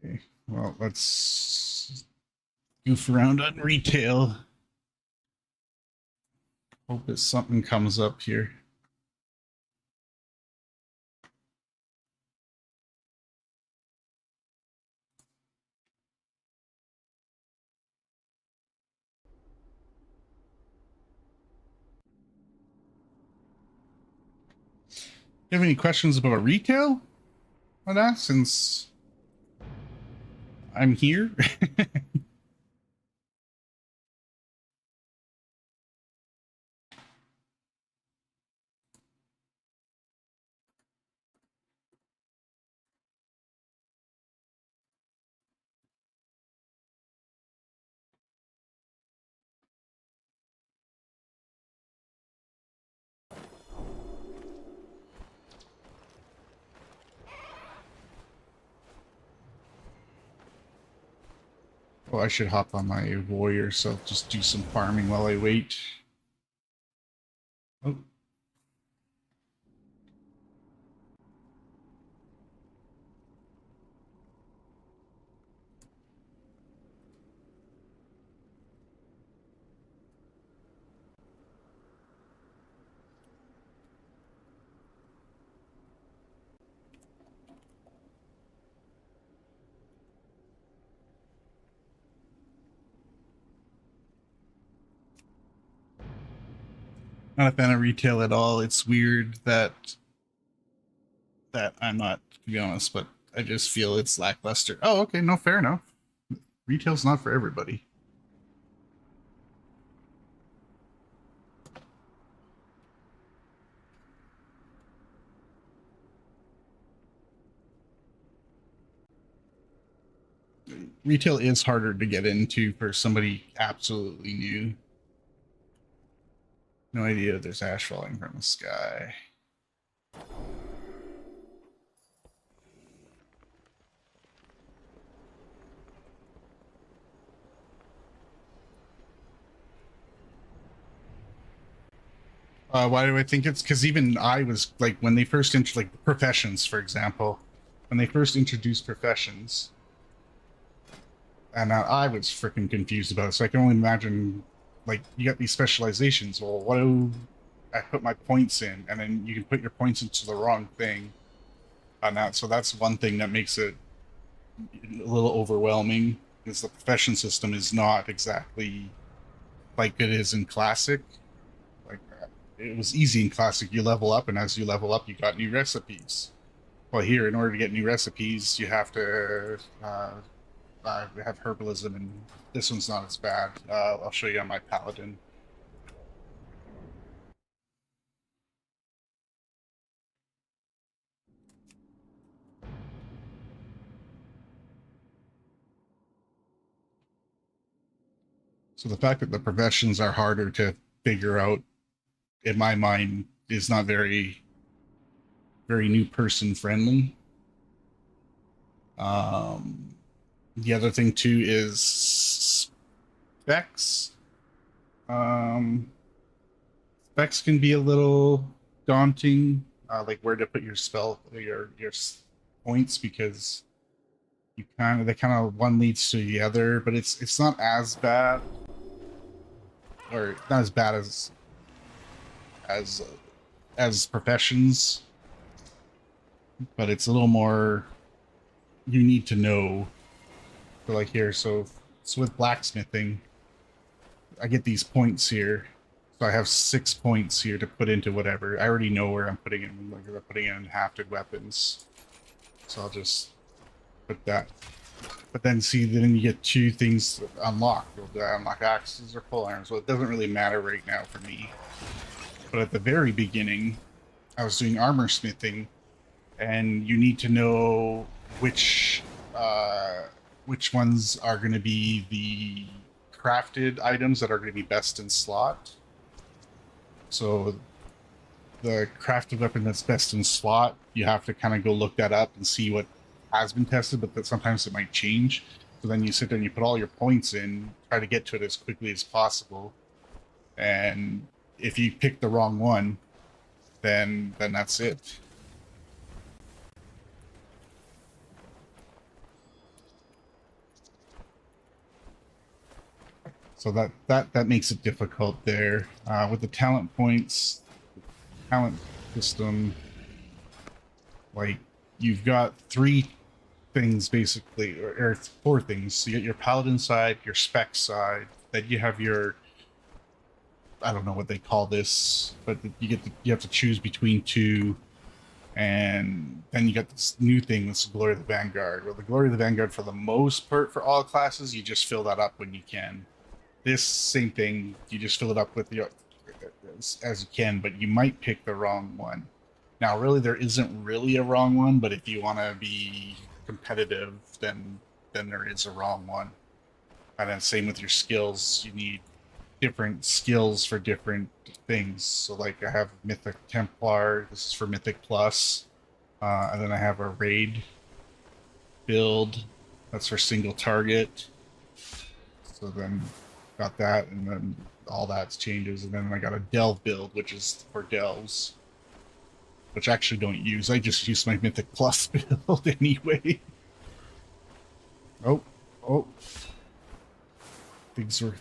Okay, well, let's goof around on retail. Hope that something comes up here. You have any questions about retail on that since I'm here? Oh, I should hop on my warrior, so just do some farming while I wait. Oh, not a fan of retail at all. It's weird that I'm not, to be honest, but I just feel it's lackluster. Oh, okay, no, fair enough. Retail's not for everybody. Retail is harder to get into for somebody absolutely new. No idea there's ash falling from the sky. Why do I think it's because even I was like when they first like professions, for example, when they first introduced professions, and I was freaking confused about it. So I can only imagine, like, you got these specializations. Well, what do I put my points in? And then you can put your points into the wrong thing on that. So that's one thing that makes it a little overwhelming. Is the profession system is not exactly like it is in classic. Like it was easy in classic. You level up, and as you level up, you got new recipes. Well, here, in order to get new recipes, you have to have herbalism, and this one's not as bad. I'll show you on my paladin. So the fact that the professions are harder to figure out, in my mind, is not very new person friendly. The other thing too is specs. Um, Specs can be a little daunting, like where to put your points, because they kind of one leads to the other, but it's not as bad, or not as bad as as professions, but it's a little more you need to know. For like here, so with blacksmithing, I get these points here. So I have 6 points here to put into whatever. I already know where I'm putting it. Like I'm putting it in hafted weapons. So I'll just put that. But then see, then you get 2 things unlocked. You'll unlock axes or pole irons. Well, it doesn't really matter right now for me. But at the very beginning, I was doing armor smithing, and you need to know which ones are going to be the crafted items that are going to be best in slot. So the crafted weapon that's best in slot, you have to kind of go look that up and see what has been tested, but that sometimes it might change. So then you sit there and you put all your points in, try to get to it as quickly as possible. And if you pick the wrong one, then that's it. So that makes it difficult there. With the talent points, talent system, like you've got 3 things basically, or 4 things. So you get your paladin side, your spec side, then you have your, I don't know what they call this, but you have to choose between 2, and then you got this new thing, this Glory of the Vanguard. Well, the Glory of the Vanguard, for the most part, for all classes, you just fill that up when you can. This same thing, you just fill it up with your as you can, but you might pick the wrong one. Now, really, there isn't really a wrong one, but if you want to be competitive, then there is a wrong one. And then same with your skills. You need different skills for different things. So, like, I have Mythic Templar. This is for Mythic Plus. And then I have a Raid build. That's for single target. So then got that, and then all that changes. And then I got a Delve build, which is for Delves, which I actually don't use. I just use my Mythic Plus build anyway. Oh.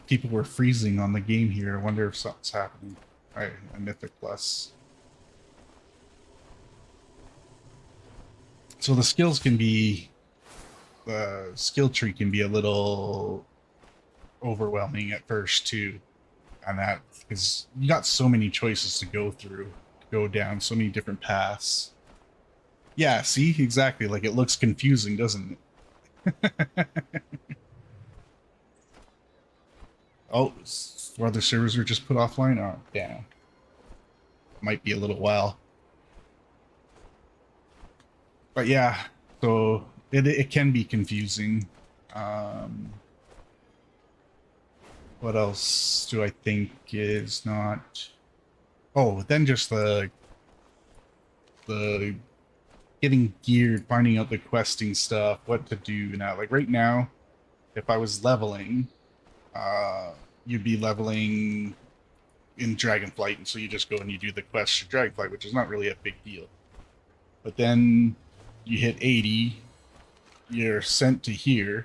People were freezing on the game here. I wonder if something's happening. Alright, a Mythic Plus. So the skills can be, the skill tree can be a little overwhelming at first too, and that because you got so many choices to go through, to go down so many different paths. Yeah, see, exactly. Like, it looks confusing, doesn't it? Oh, other servers were just put offline. Oh, damn. Might be a little while. But yeah, so it can be confusing. What else do I think is not? Oh, then just the getting geared, finding out the questing stuff, what to do now. Like right now, if I was leveling, you'd be leveling in Dragonflight, and so you just go and you do the quest for Dragonflight, which is not really a big deal. But then you hit 80, you're sent to here.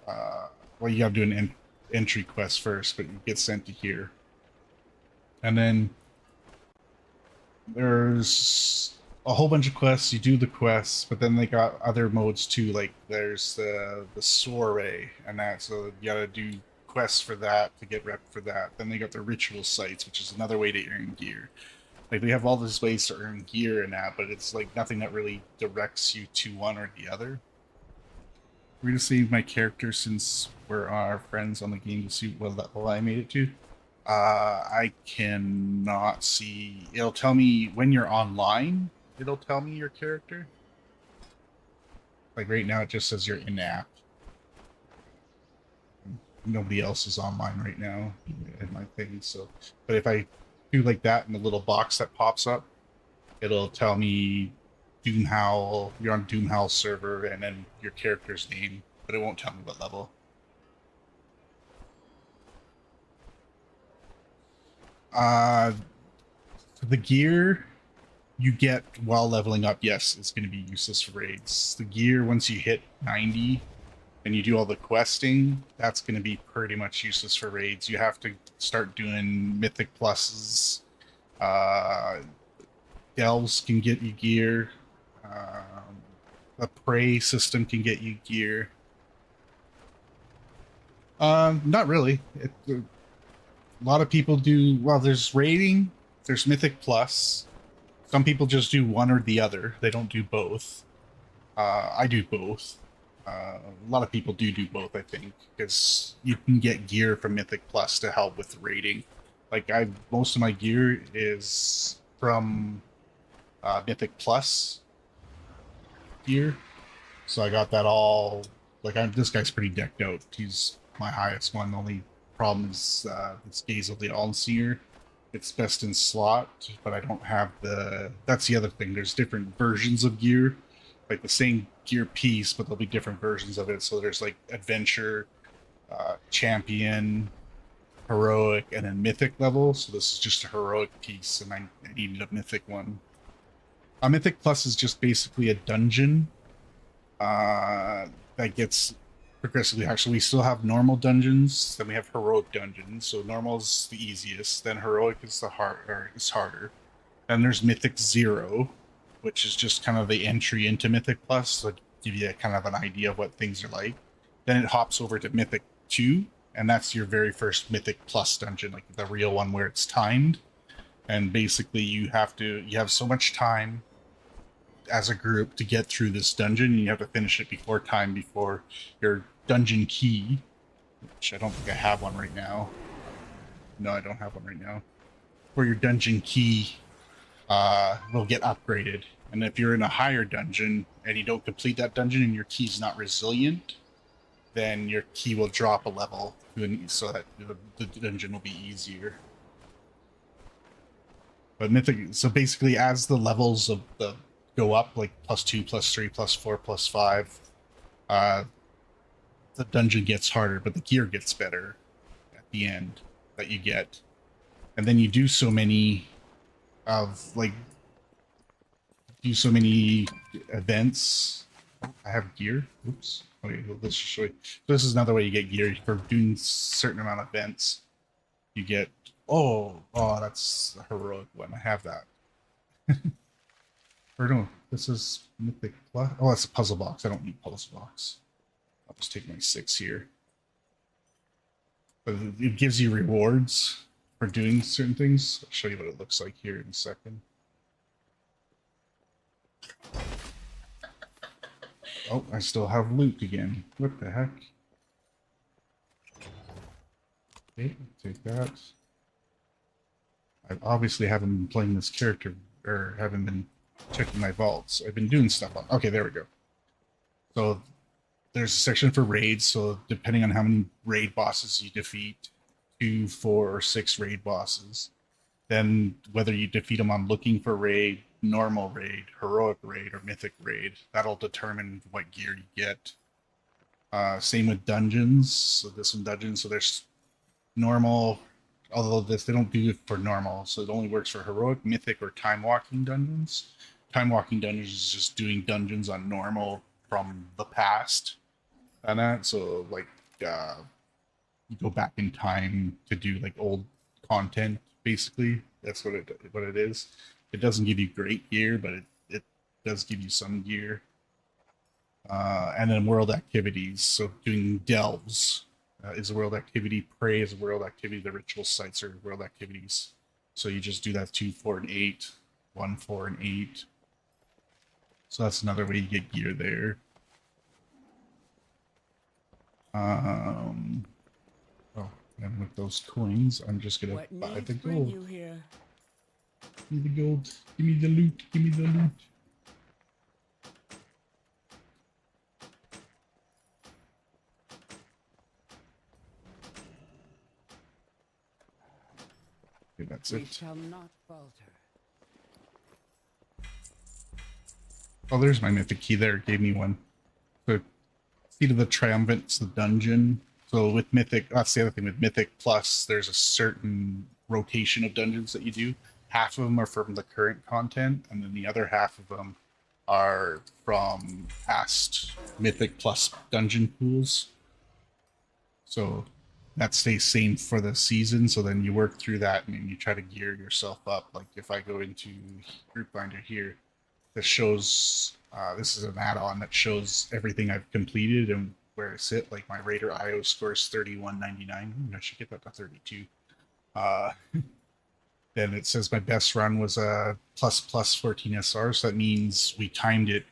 Well, you have to do an entry quest first, but you get sent to here. And then there's a whole bunch of quests. You do the quests, but then they got other modes too. Like there's the soiree and that, so you gotta do quests for that to get rep for that. Then they got the ritual sites, which is another way to earn gear. Like, we have all these ways to earn gear and that, but it's like nothing that really directs you to one or the other. We're gonna save my character since we're our friends on the game to see what level I made it to. I cannot see. It'll tell me when you're online. It'll tell me your character. Like right now, it just says you're in app. Nobody else is online right now in my thing. So, but if I do like that in the little box that pops up, it'll tell me Doomhowl. You're on Doomhowl server, and then your character's name, but it won't tell me what level. The gear you get while leveling up, yes, it's going to be useless for raids. The gear, once you hit 90 and you do all the questing, that's going to be pretty much useless for raids. You have to start doing mythic pluses. Delves can get you gear. The prey system can get you gear. Not really. A lot of people do. Well, there's raiding. There's mythic plus. Some people just do one or the other. They don't do both. I do both. A lot of people do both, I think, because you can get gear from Mythic Plus to help with raiding. Like, most of my gear is from Mythic Plus gear, so I got that all. Like, this guy's pretty decked out. He's my highest one. The only problem is it's Gaze of the Allseer. It's best in slot, but I don't have the. That's the other thing. There's different versions of gear, like the same gear piece, but there'll be different versions of it. So there's like adventure, champion, heroic, and then mythic level. So this is just a heroic piece, and I needed a mythic one. A mythic plus is just basically a dungeon that gets progressively hard. So we still have normal dungeons, then we have heroic dungeons. So normal is the easiest, then heroic is the harder. Then there's Mythic 0, which is just kind of the entry into Mythic Plus, so give you a kind of an idea of what things are like. Then it hops over to Mythic 2, and that's your very first Mythic Plus dungeon, like the real one where it's timed. And basically you have so much time as a group to get through this dungeon, and you have to finish it before time, before your dungeon key, which I don't think I have one right now. No, I don't have one right now. Where your dungeon key will get upgraded. And if you're in a higher dungeon and you don't complete that dungeon and your key's not resilient, then your key will drop a level so that the dungeon will be easier. But Mythic, so basically as the levels of the go up, like +2, +3, +4, +5, the dungeon gets harder, but the gear gets better at the end that you get. And then you do so many events. I have gear. Oops. Okay, well, let's show you. This is another way you get gear for doing certain amount of events. You get that's a heroic one. I have that. Or no, this is Mythic Plus. Oh, that's a puzzle box. I don't need puzzle box. I'll just take my 6 here. But it gives you rewards for doing certain things. I'll show you what it looks like here in a second. Oh, I still have loot again. What the heck? Okay, take that. I obviously haven't been playing this character, or haven't been checking my vaults. I've been doing stuff on. Okay, there we go. So there's a section for raids. So depending on how many raid bosses you defeat, 2, 4, or 6 raid bosses, then whether you defeat them on looking for raid, normal raid, heroic raid, or mythic raid, that'll determine what gear you get. Same with dungeons. So this one dungeons. So there's normal. Although they don't do it for normal, so it only works for heroic, mythic, or time walking dungeons. Time walking dungeons is just doing dungeons on normal from the past, and that. So like, you go back in time to do like old content. Basically, that's what it is. It doesn't give you great gear, but it does give you some gear. And then world activities. So doing delves. Is a world activity. Prey is a world activity. The ritual sites are world activities. So you just do that 2, 4, and 8, 1, 4, and 8. So that's another way you get gear there. Oh, and with those coins, I'm just gonna buy the gold. You here? Give me the gold. Give me the loot. Give me the loot. Okay, that's We it. shall not falter. Oh, there's my mythic key there. It gave me one. The Seat of the Triumphant's the dungeon. So with Mythic, that's the other thing. With Mythic Plus, there's a certain rotation of dungeons that you do. Half of them are from the current content, and then the other half of them are from past Mythic Plus dungeon pools. So that stays same for the season. So then you work through that and you try to gear yourself up. Like if I go into Group Finder here, this shows, this is an add-on that shows everything I've completed and where I sit. Like my Raider IO score is 3199. I should get that to 32. Then it says my best run was a plus 14 SR, so that means we timed it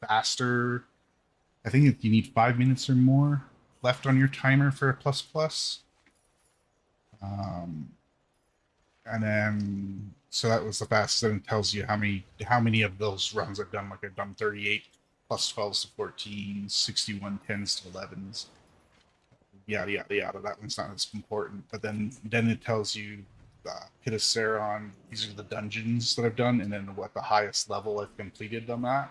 faster. I think you need 5 minutes or more left on your timer for a plus. And then so that was the fastest. Then it tells you how many of those runs I've done. Like I've done 38 plus 12s to 14, 61 10s to 11s. Yada yada yada. That one's not as important. But then it tells you Pit of Saron. These are the dungeons that I've done, and then what the highest level I've completed them at.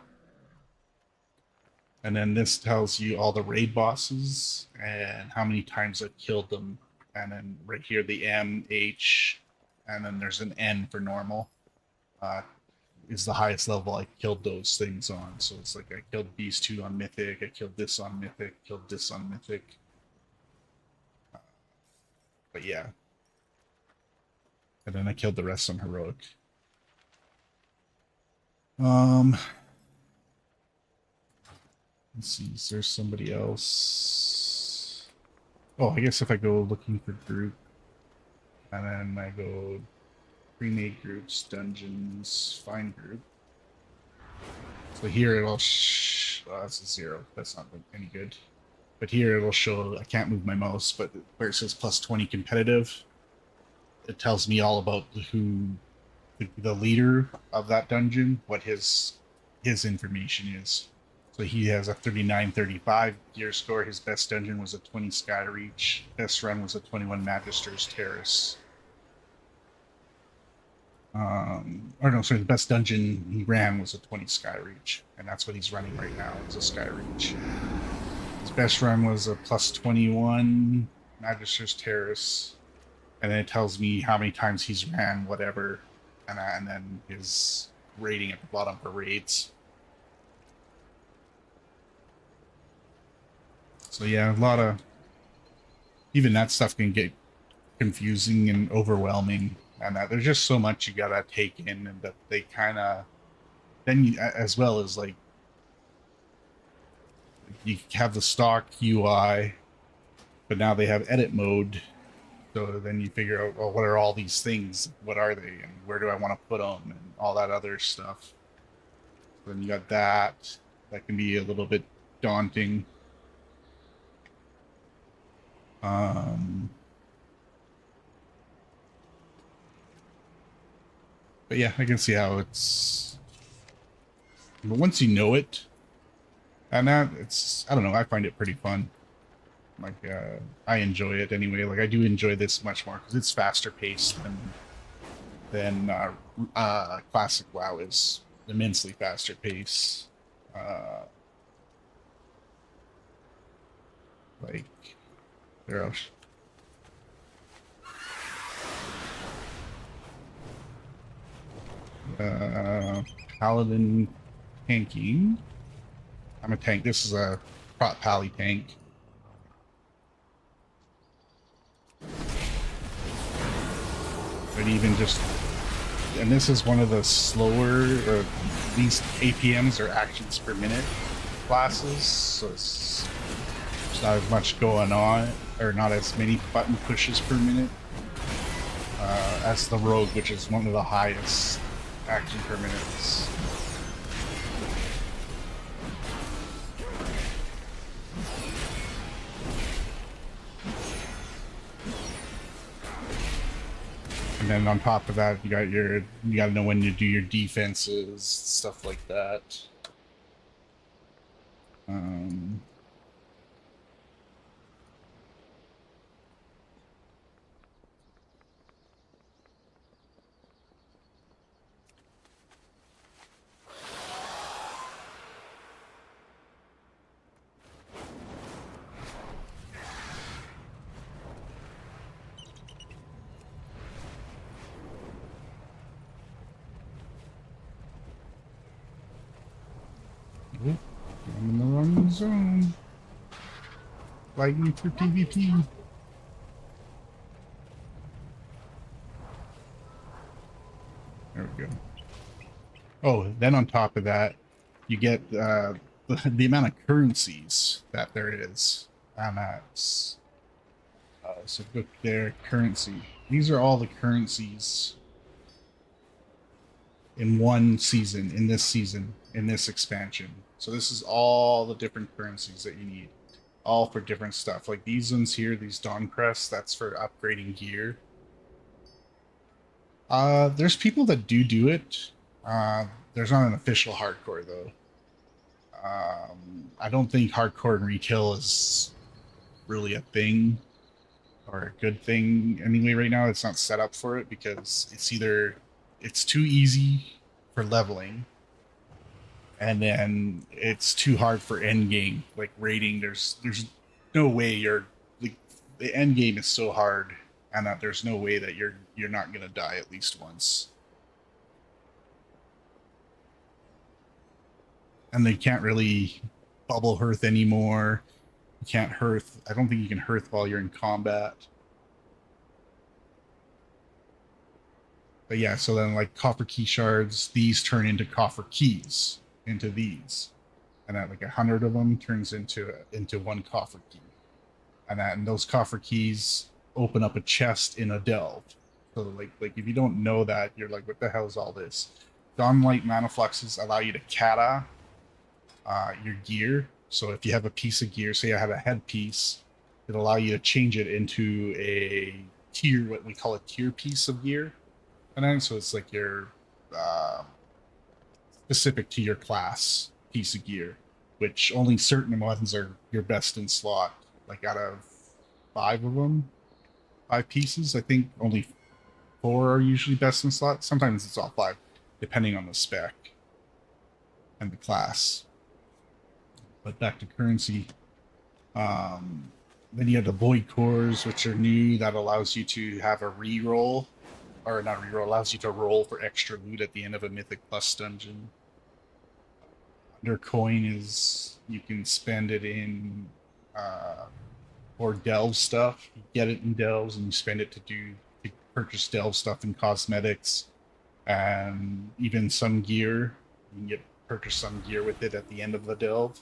And then this tells you all the raid bosses and how many times I've killed them. And then right here the M, H, and then there's an N for normal. Is the highest level I killed those things on. So it's like I killed these two on Mythic, I killed this on Mythic, killed this on Mythic. But yeah. And then I killed the rest on Heroic. Let's see, is there somebody else? Oh, I guess if I go looking for group, and then I go pre-made groups, dungeons, find group. So here it'll that's a 0. That's not any good. But here it'll show, I can't move my mouse, but where it says plus 20 competitive, it tells me all about who the leader of that dungeon, what his information is. So he has a 39-35 gear score. His best dungeon was a 20 Sky Reach. Best run was a 21 Magister's Terrace. Or no, sorry, the best dungeon he ran was a 20 Sky Reach, and that's what he's running right now, is a Sky Reach. His best run was a plus 21 Magister's Terrace, and then it tells me how many times he's ran whatever, and then his rating at the bottom for raids. So yeah, a lot of, even that stuff can get confusing and overwhelming, and there's just so much you gotta take in, and that they kind of, then you, as well as like, you have the stock UI, but now they have edit mode, so then you figure out, well, what are all these things, what are they, and where do I want to put them, and all that other stuff. Then you got that can be a little bit daunting. But yeah, I can see how it's, but once you know it, and that it's, I don't know, I find it pretty fun. Like, I enjoy it anyway. Like, I do enjoy this much more because it's faster paced than classic WoW is. Immensely faster pace. Like, where else? Paladin tanking. I'm a tank. This is a prot pally tank. But even just, and this is one of the slower, or these APMs are actions per minute classes, so it's there's not as much going on, or not as many button pushes per minute. as the rogue, which is one of the highest action per minutes. And then on top of that, you gotta know when to do your defenses, stuff like that. Oh, I'm in the wrong zone. Flagging for PvP. There we go. Oh, then on top of that, you get the amount of currencies that there is. And that's so look there, currency. These are all the currencies in one season, in this expansion. So this is all the different currencies that you need, all for different stuff. Like these ones here, these Dawn Crests, that's for upgrading gear. There's people that do it. There's not an official hardcore though. I don't think hardcore in retail is really a thing or a good thing anyway right now. It's not set up for it because it's too easy for leveling, and then it's too hard for end game, like raiding. There's no way like the end game is so hard, and that there's no way that you're not gonna die at least once. And they can't really bubble hearth anymore. You can't hearth. I don't think you can hearth while you're in combat. But yeah, so then like copper key shards, these turn into copper keys into these, and that like 100 of them turns into one copper key, and those copper keys open up a chest in a delve. So like if you don't know that, you're like, what the hell is all this? Dawnlight mana fluxes allow you to kata your gear. So if you have a piece of gear, say I have a headpiece, it'll allow you to change it into a tier, what we call a tier piece of gear. And then so it's like your specific to your class piece of gear, which only certain ones are your best in slot. Like out of 5 of them, 5 pieces, I think only 4 are usually best in slot. Sometimes it's all 5, depending on the spec and the class. But back to currency. Then you have the void cores, which are new. That allows you to have a reroll, or not reroll, allows you to roll for extra loot at the end of a Mythic Plus dungeon. Under coin is you can spend it in or delve stuff. You get it in delves and you spend it to purchase delve stuff and cosmetics, and even some gear. You can purchase some gear with it at the end of the delve.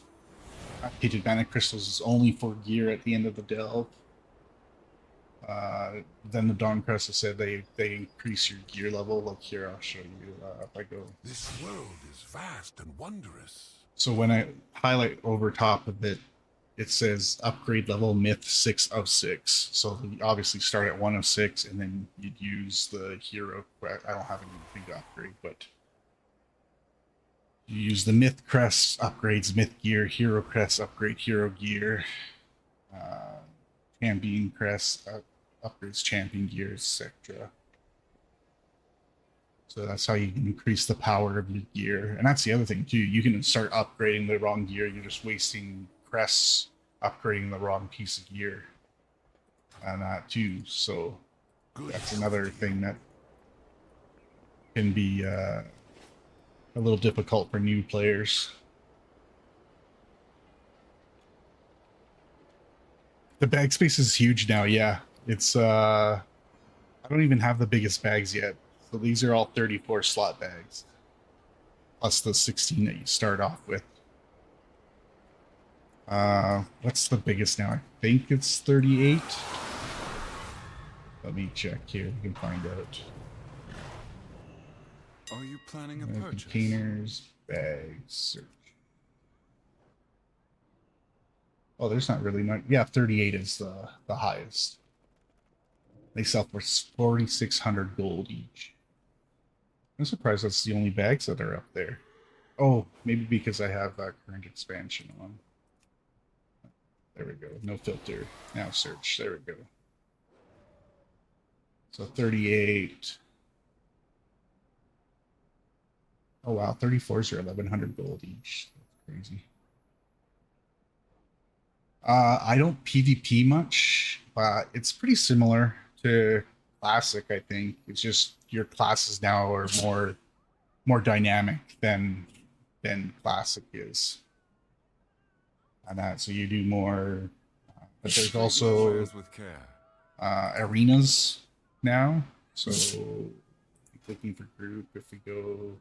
Activated mana crystals is only for gear at the end of the delve. Then the Dawn Crest said they increase your gear level. Look here, I'll show you if I go. This world is vast and wondrous. So when I highlight over top of it, it says upgrade level myth 6 of 6. So you obviously start at 1 of 6, and then you'd use the hero. I don't have anything to upgrade, but you use the myth crest upgrades myth gear, hero crest upgrade hero gear, champion crest upgrades champion gear, etc. So that's how you can increase the power of your gear. And that's the other thing too. You can start upgrading the wrong gear. You're just wasting crests upgrading the wrong piece of gear. And that too. So that's another thing that can be a little difficult for new players. The bag space is huge now, yeah. It's I don't even have the biggest bags yet. So these are all 34 slot bags, plus the 16 that you start off with. What's the biggest now? I think it's 38. Let me check here. We can find out. Are you planning a purchase? Containers, bags, search. Oh, there's not really much. Yeah, 38 is the highest. They sell for 4,600 gold each. I'm surprised that's the only bags that are up there. Oh, maybe because I have current expansion on. There we go. No filter. Now search. There we go. So 38. Oh wow, 34s are 1,100 gold each. That's crazy. I don't PvP much, but it's pretty similar to Classic, I think. It's just your classes now are more dynamic than Classic is. And that so you do more but there's also with care. arenas now. So clicking for group, if we go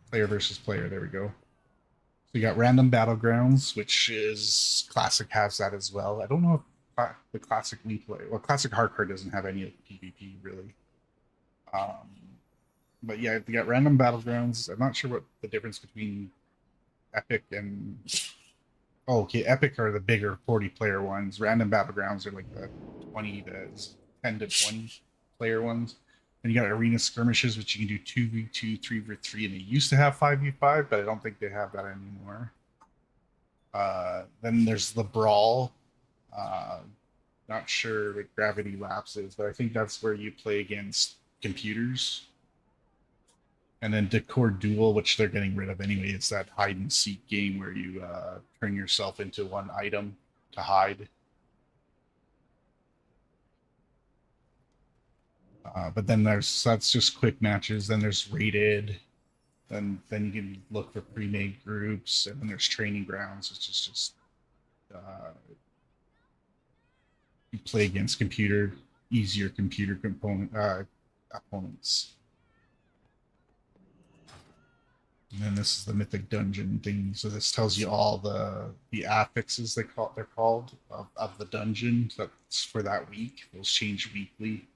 player versus player, there we go. So you got random battlegrounds, which is Classic has that as well. I don't know if the Classic we play, well, Classic Hardcore doesn't have any of PvP really. But yeah, you got random battlegrounds. I'm not sure what the difference between Epic and okay, Epic are the bigger 40-player ones. Random battlegrounds are like the 20 to 10 to 20 player ones. And you got arena skirmishes, which you can do 2v2, 3v3, and they used to have 5v5, but I don't think they have that anymore. Then there's the brawl. Not sure what Gravity Lapse is, but I think that's where you play against computers. And then Decor Duel, which they're getting rid of anyway. It's that hide and seek game where you turn yourself into one item to hide. But then that's just quick matches. Then there's rated. Then you can look for pre-made groups, and then there's training grounds, which is just you play against easier computer opponents. And then this is the mythic dungeon thing. So this tells you all the affixes they're called of the dungeon. That's for that week. Those change weekly.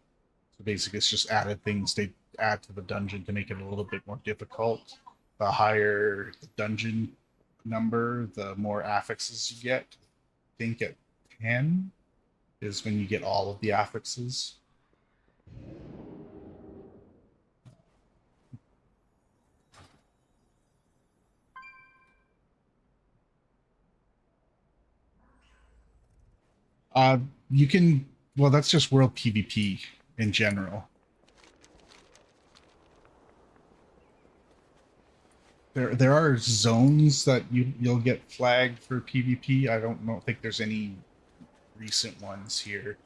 So basically, it's just added things they add to the dungeon to make it a little bit more difficult. The higher the dungeon number, the more affixes you get. I think at 10 is when you get all of the affixes. You can, well, that's just world PvP in general. There are zones that you'll get flagged for PvP. I don't think there's any recent ones here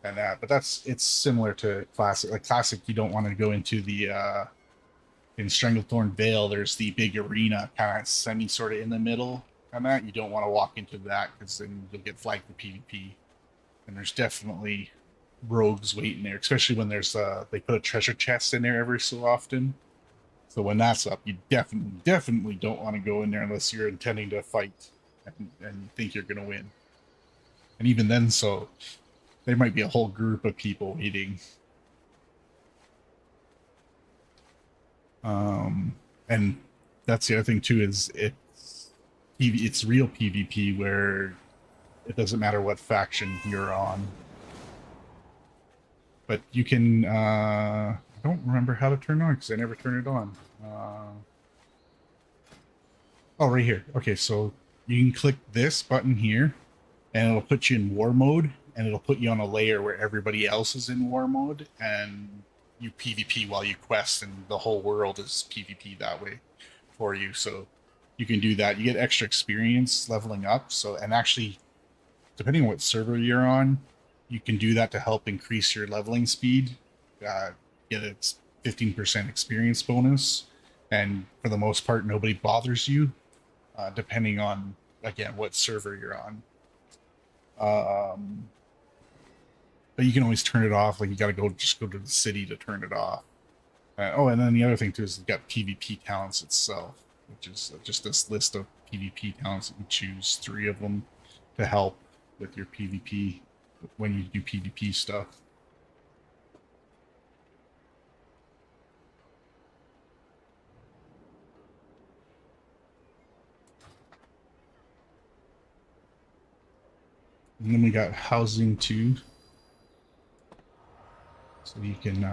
and that, but it's similar to Classic. Like Classic, you don't want to go into the in Stranglethorn Vale. There's the big arena, kind of sort of in the middle, and that you don't want to walk into that because then you'll get flagged for PvP. And there's definitely rogues waiting there, especially when there's they put a treasure chest in there every so often. So when that's up, you definitely don't want to go in there unless you're intending to fight and think you're going to win. And even then, so there might be a whole group of people waiting. And that's the other thing too, is it's real PvP where it doesn't matter what faction you're on. But you can, I don't remember how to turn it on because I never turn it on. Oh, right here. Okay, so you can click this button here and it'll put you in war mode, and it'll put you on a layer where everybody else is in war mode, and you PvP while you quest, and the whole world is PvP that way for you. So you can do that. You get extra experience leveling up. So, and actually, depending on what server you're on, you can do that to help increase your leveling speed. Get a 15% experience bonus, and for the most part, nobody bothers you, depending on, again, what server you're on. But you can always turn it off. Like, you gotta just go to the city to turn it off. Oh, and then the other thing too is you've got PvP talents itself, which is just this list of PvP talents that you choose 3 of them to help with your PvP. when you do PvP stuff. And then we got housing too. So you can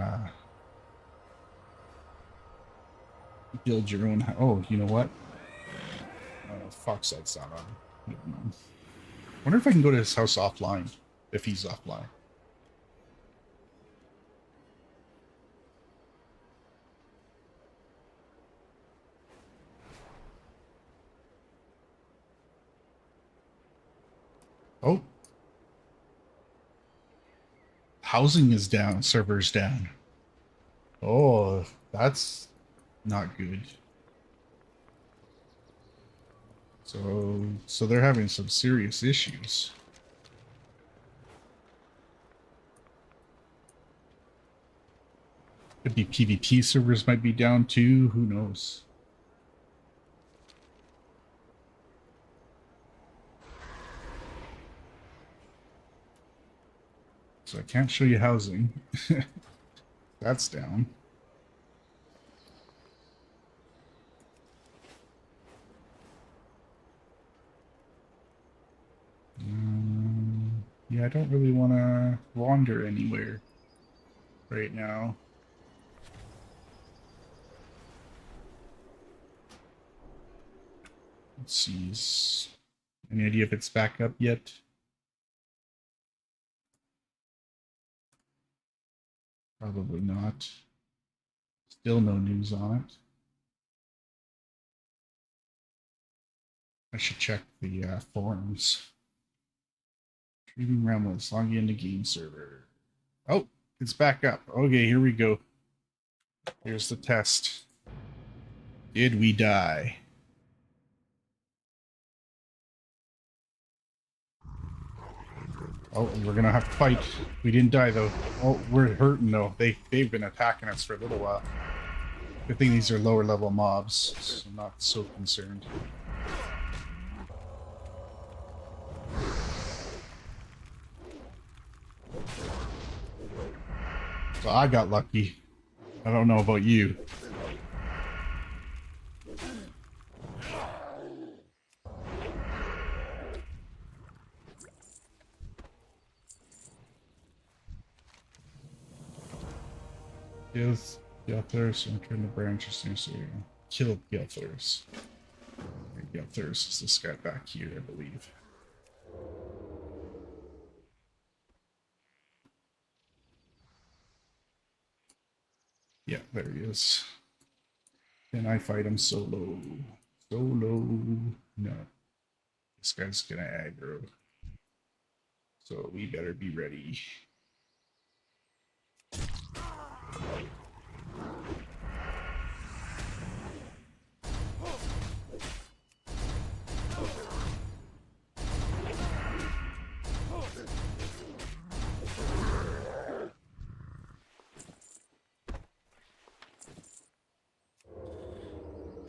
build your own. Oh, you know what? Oh, Foxsight's not on. Never mind. Wonder if I can go to his house offline. If he's offline. Oh. Housing is down. Server's down. Oh, that's not good. So they're having some serious issues. Could be PvP servers might be down too. Who knows? So I can't show you housing. That's down. Yeah, I don't really want to wander anywhere right now. Let's see. Any idea if it's back up yet? Probably not. Still no news on it. I should check the forums. Trading Realms, logging into game server. Oh, it's back up. Okay, here we go. Here's the test. Did we die? Oh, we're gonna have to fight. We didn't die though. Oh, we're hurting though. They've been attacking us for a little while. Good thing these are lower level mobs, so I'm not so concerned. So I got lucky. I don't know about you. Yes, Gelthurus, and turn the branches near so you kill Gelthurus. Gelthurus is this guy back here, I believe. Yeah, there he is. Can I fight him solo? Solo. No. This guy's gonna aggro. So we better be ready.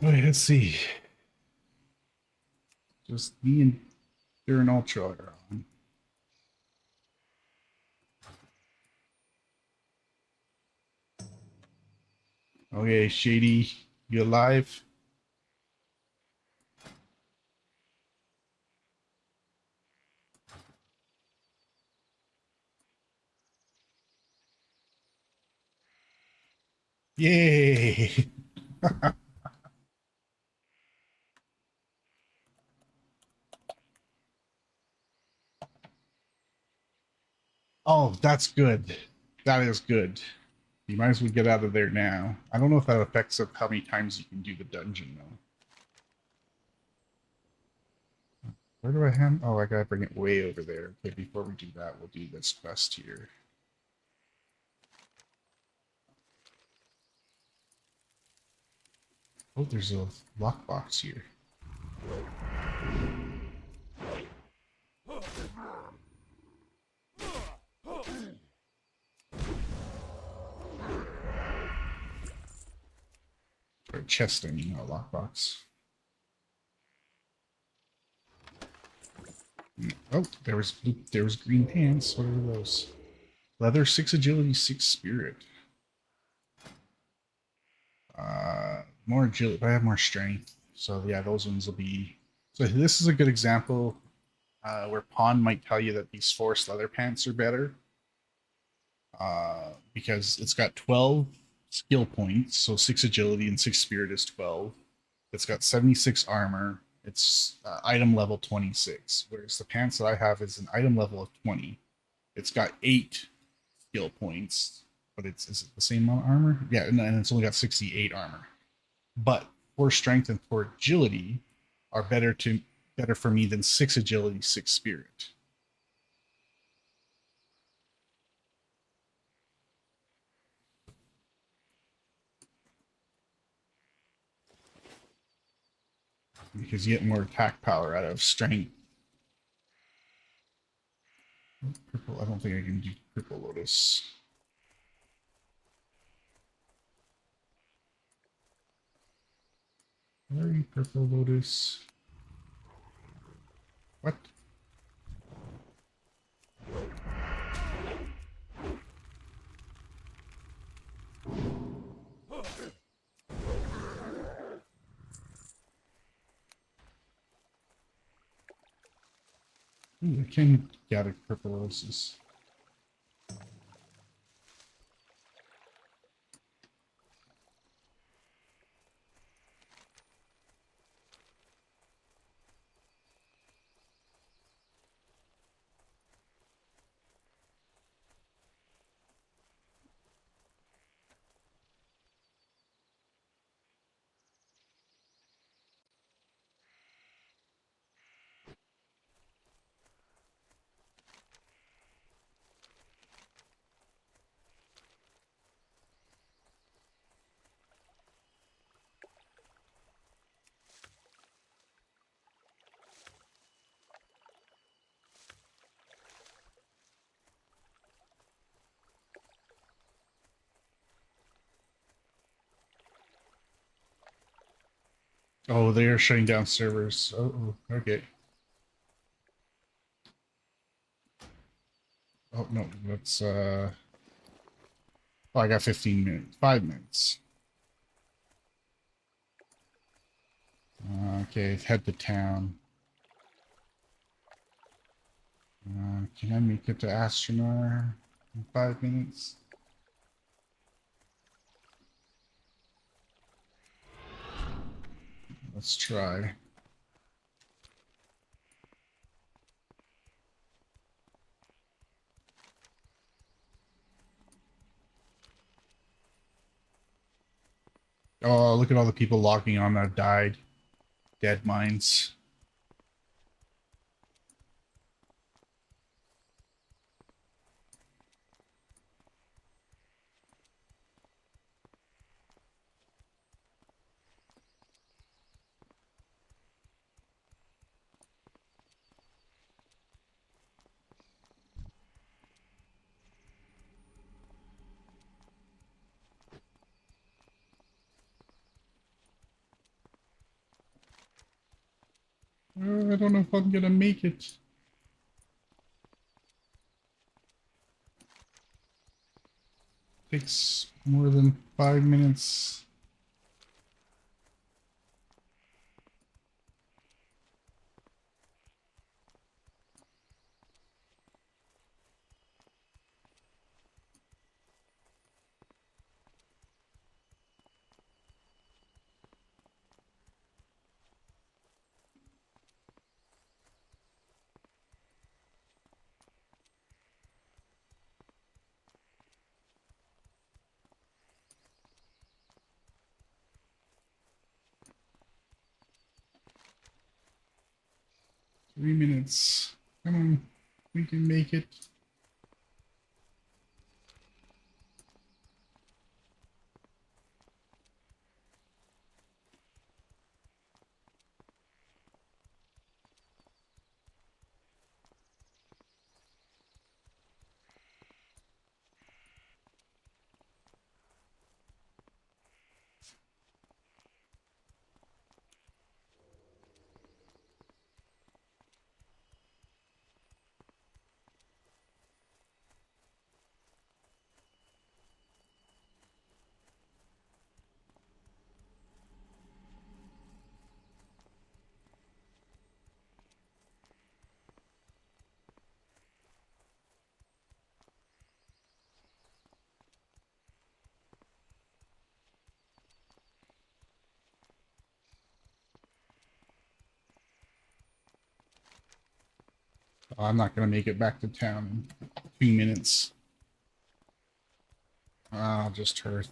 Okay, let's see. Just me and Darren Ultra are on. Okay, Shady, you alive? Yay! Oh, that's good. That is good. You might as well get out of there now. I don't know if that affects how many times you can do the dungeon, though. Where do I have? Oh, I gotta bring it way over there. Okay, before we do that, we'll do this quest here. Oh, there's a lockbox here. Or a chest, I mean, not a lockbox. Oh, there was green pants. What are those? Leather, 6 agility, 6 spirit. More agility, but I have more strength. So yeah, those ones will be. So this is a good example where Pawn might tell you that these forced leather pants are better because it's got 12 skill points, so 6 agility and 6 spirit is 12. It's got 76 armor. It's item level 26, whereas the pants that I have is an item level of 20. It's got 8 skill points, but is it the same amount of armor? Yeah, and it's only got 68 armor. But 4 strength and 4 agility are better for me than 6 agility, 6 spirit. Because you get more attack power out of strength. Purple, I don't think I can do purple lotus. Where are you, purple lotus? What? Ooh, I can gather purple lotuses. Oh, they are shutting down servers. Oh, okay. Oh no, that's oh, I got 15 minutes. 5 minutes. Okay, head to town. Can I make it to Astronar in 5 minutes? Let's try. Oh, look at all the people logging on that died. Dead mines. I don't know if I'm gonna make it. Takes more than 5 minutes. Three minutes. Come on, we can make it. I'm not gonna make it back to town in 2 minutes. I'll just hurt.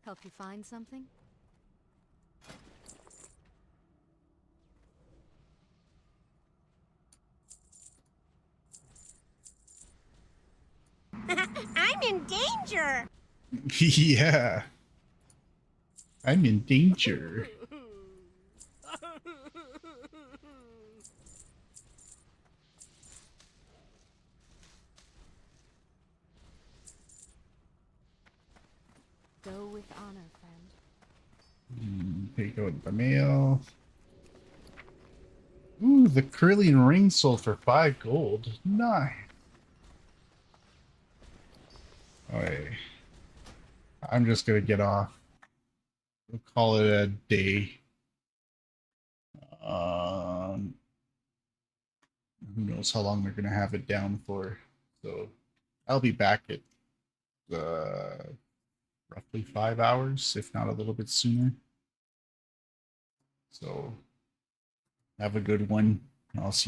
Help you find something? I'm in danger. Yeah. I'm in danger. Go with honor, friend. Take out the mail. Ooh, the curling ring sold for 5 gold. Nice. Okay. I'm just gonna get off. We'll call it a day. Who knows how long they're gonna have it down for. So I'll be back at roughly 5 hours, if not a little bit sooner. So have a good one. I'll see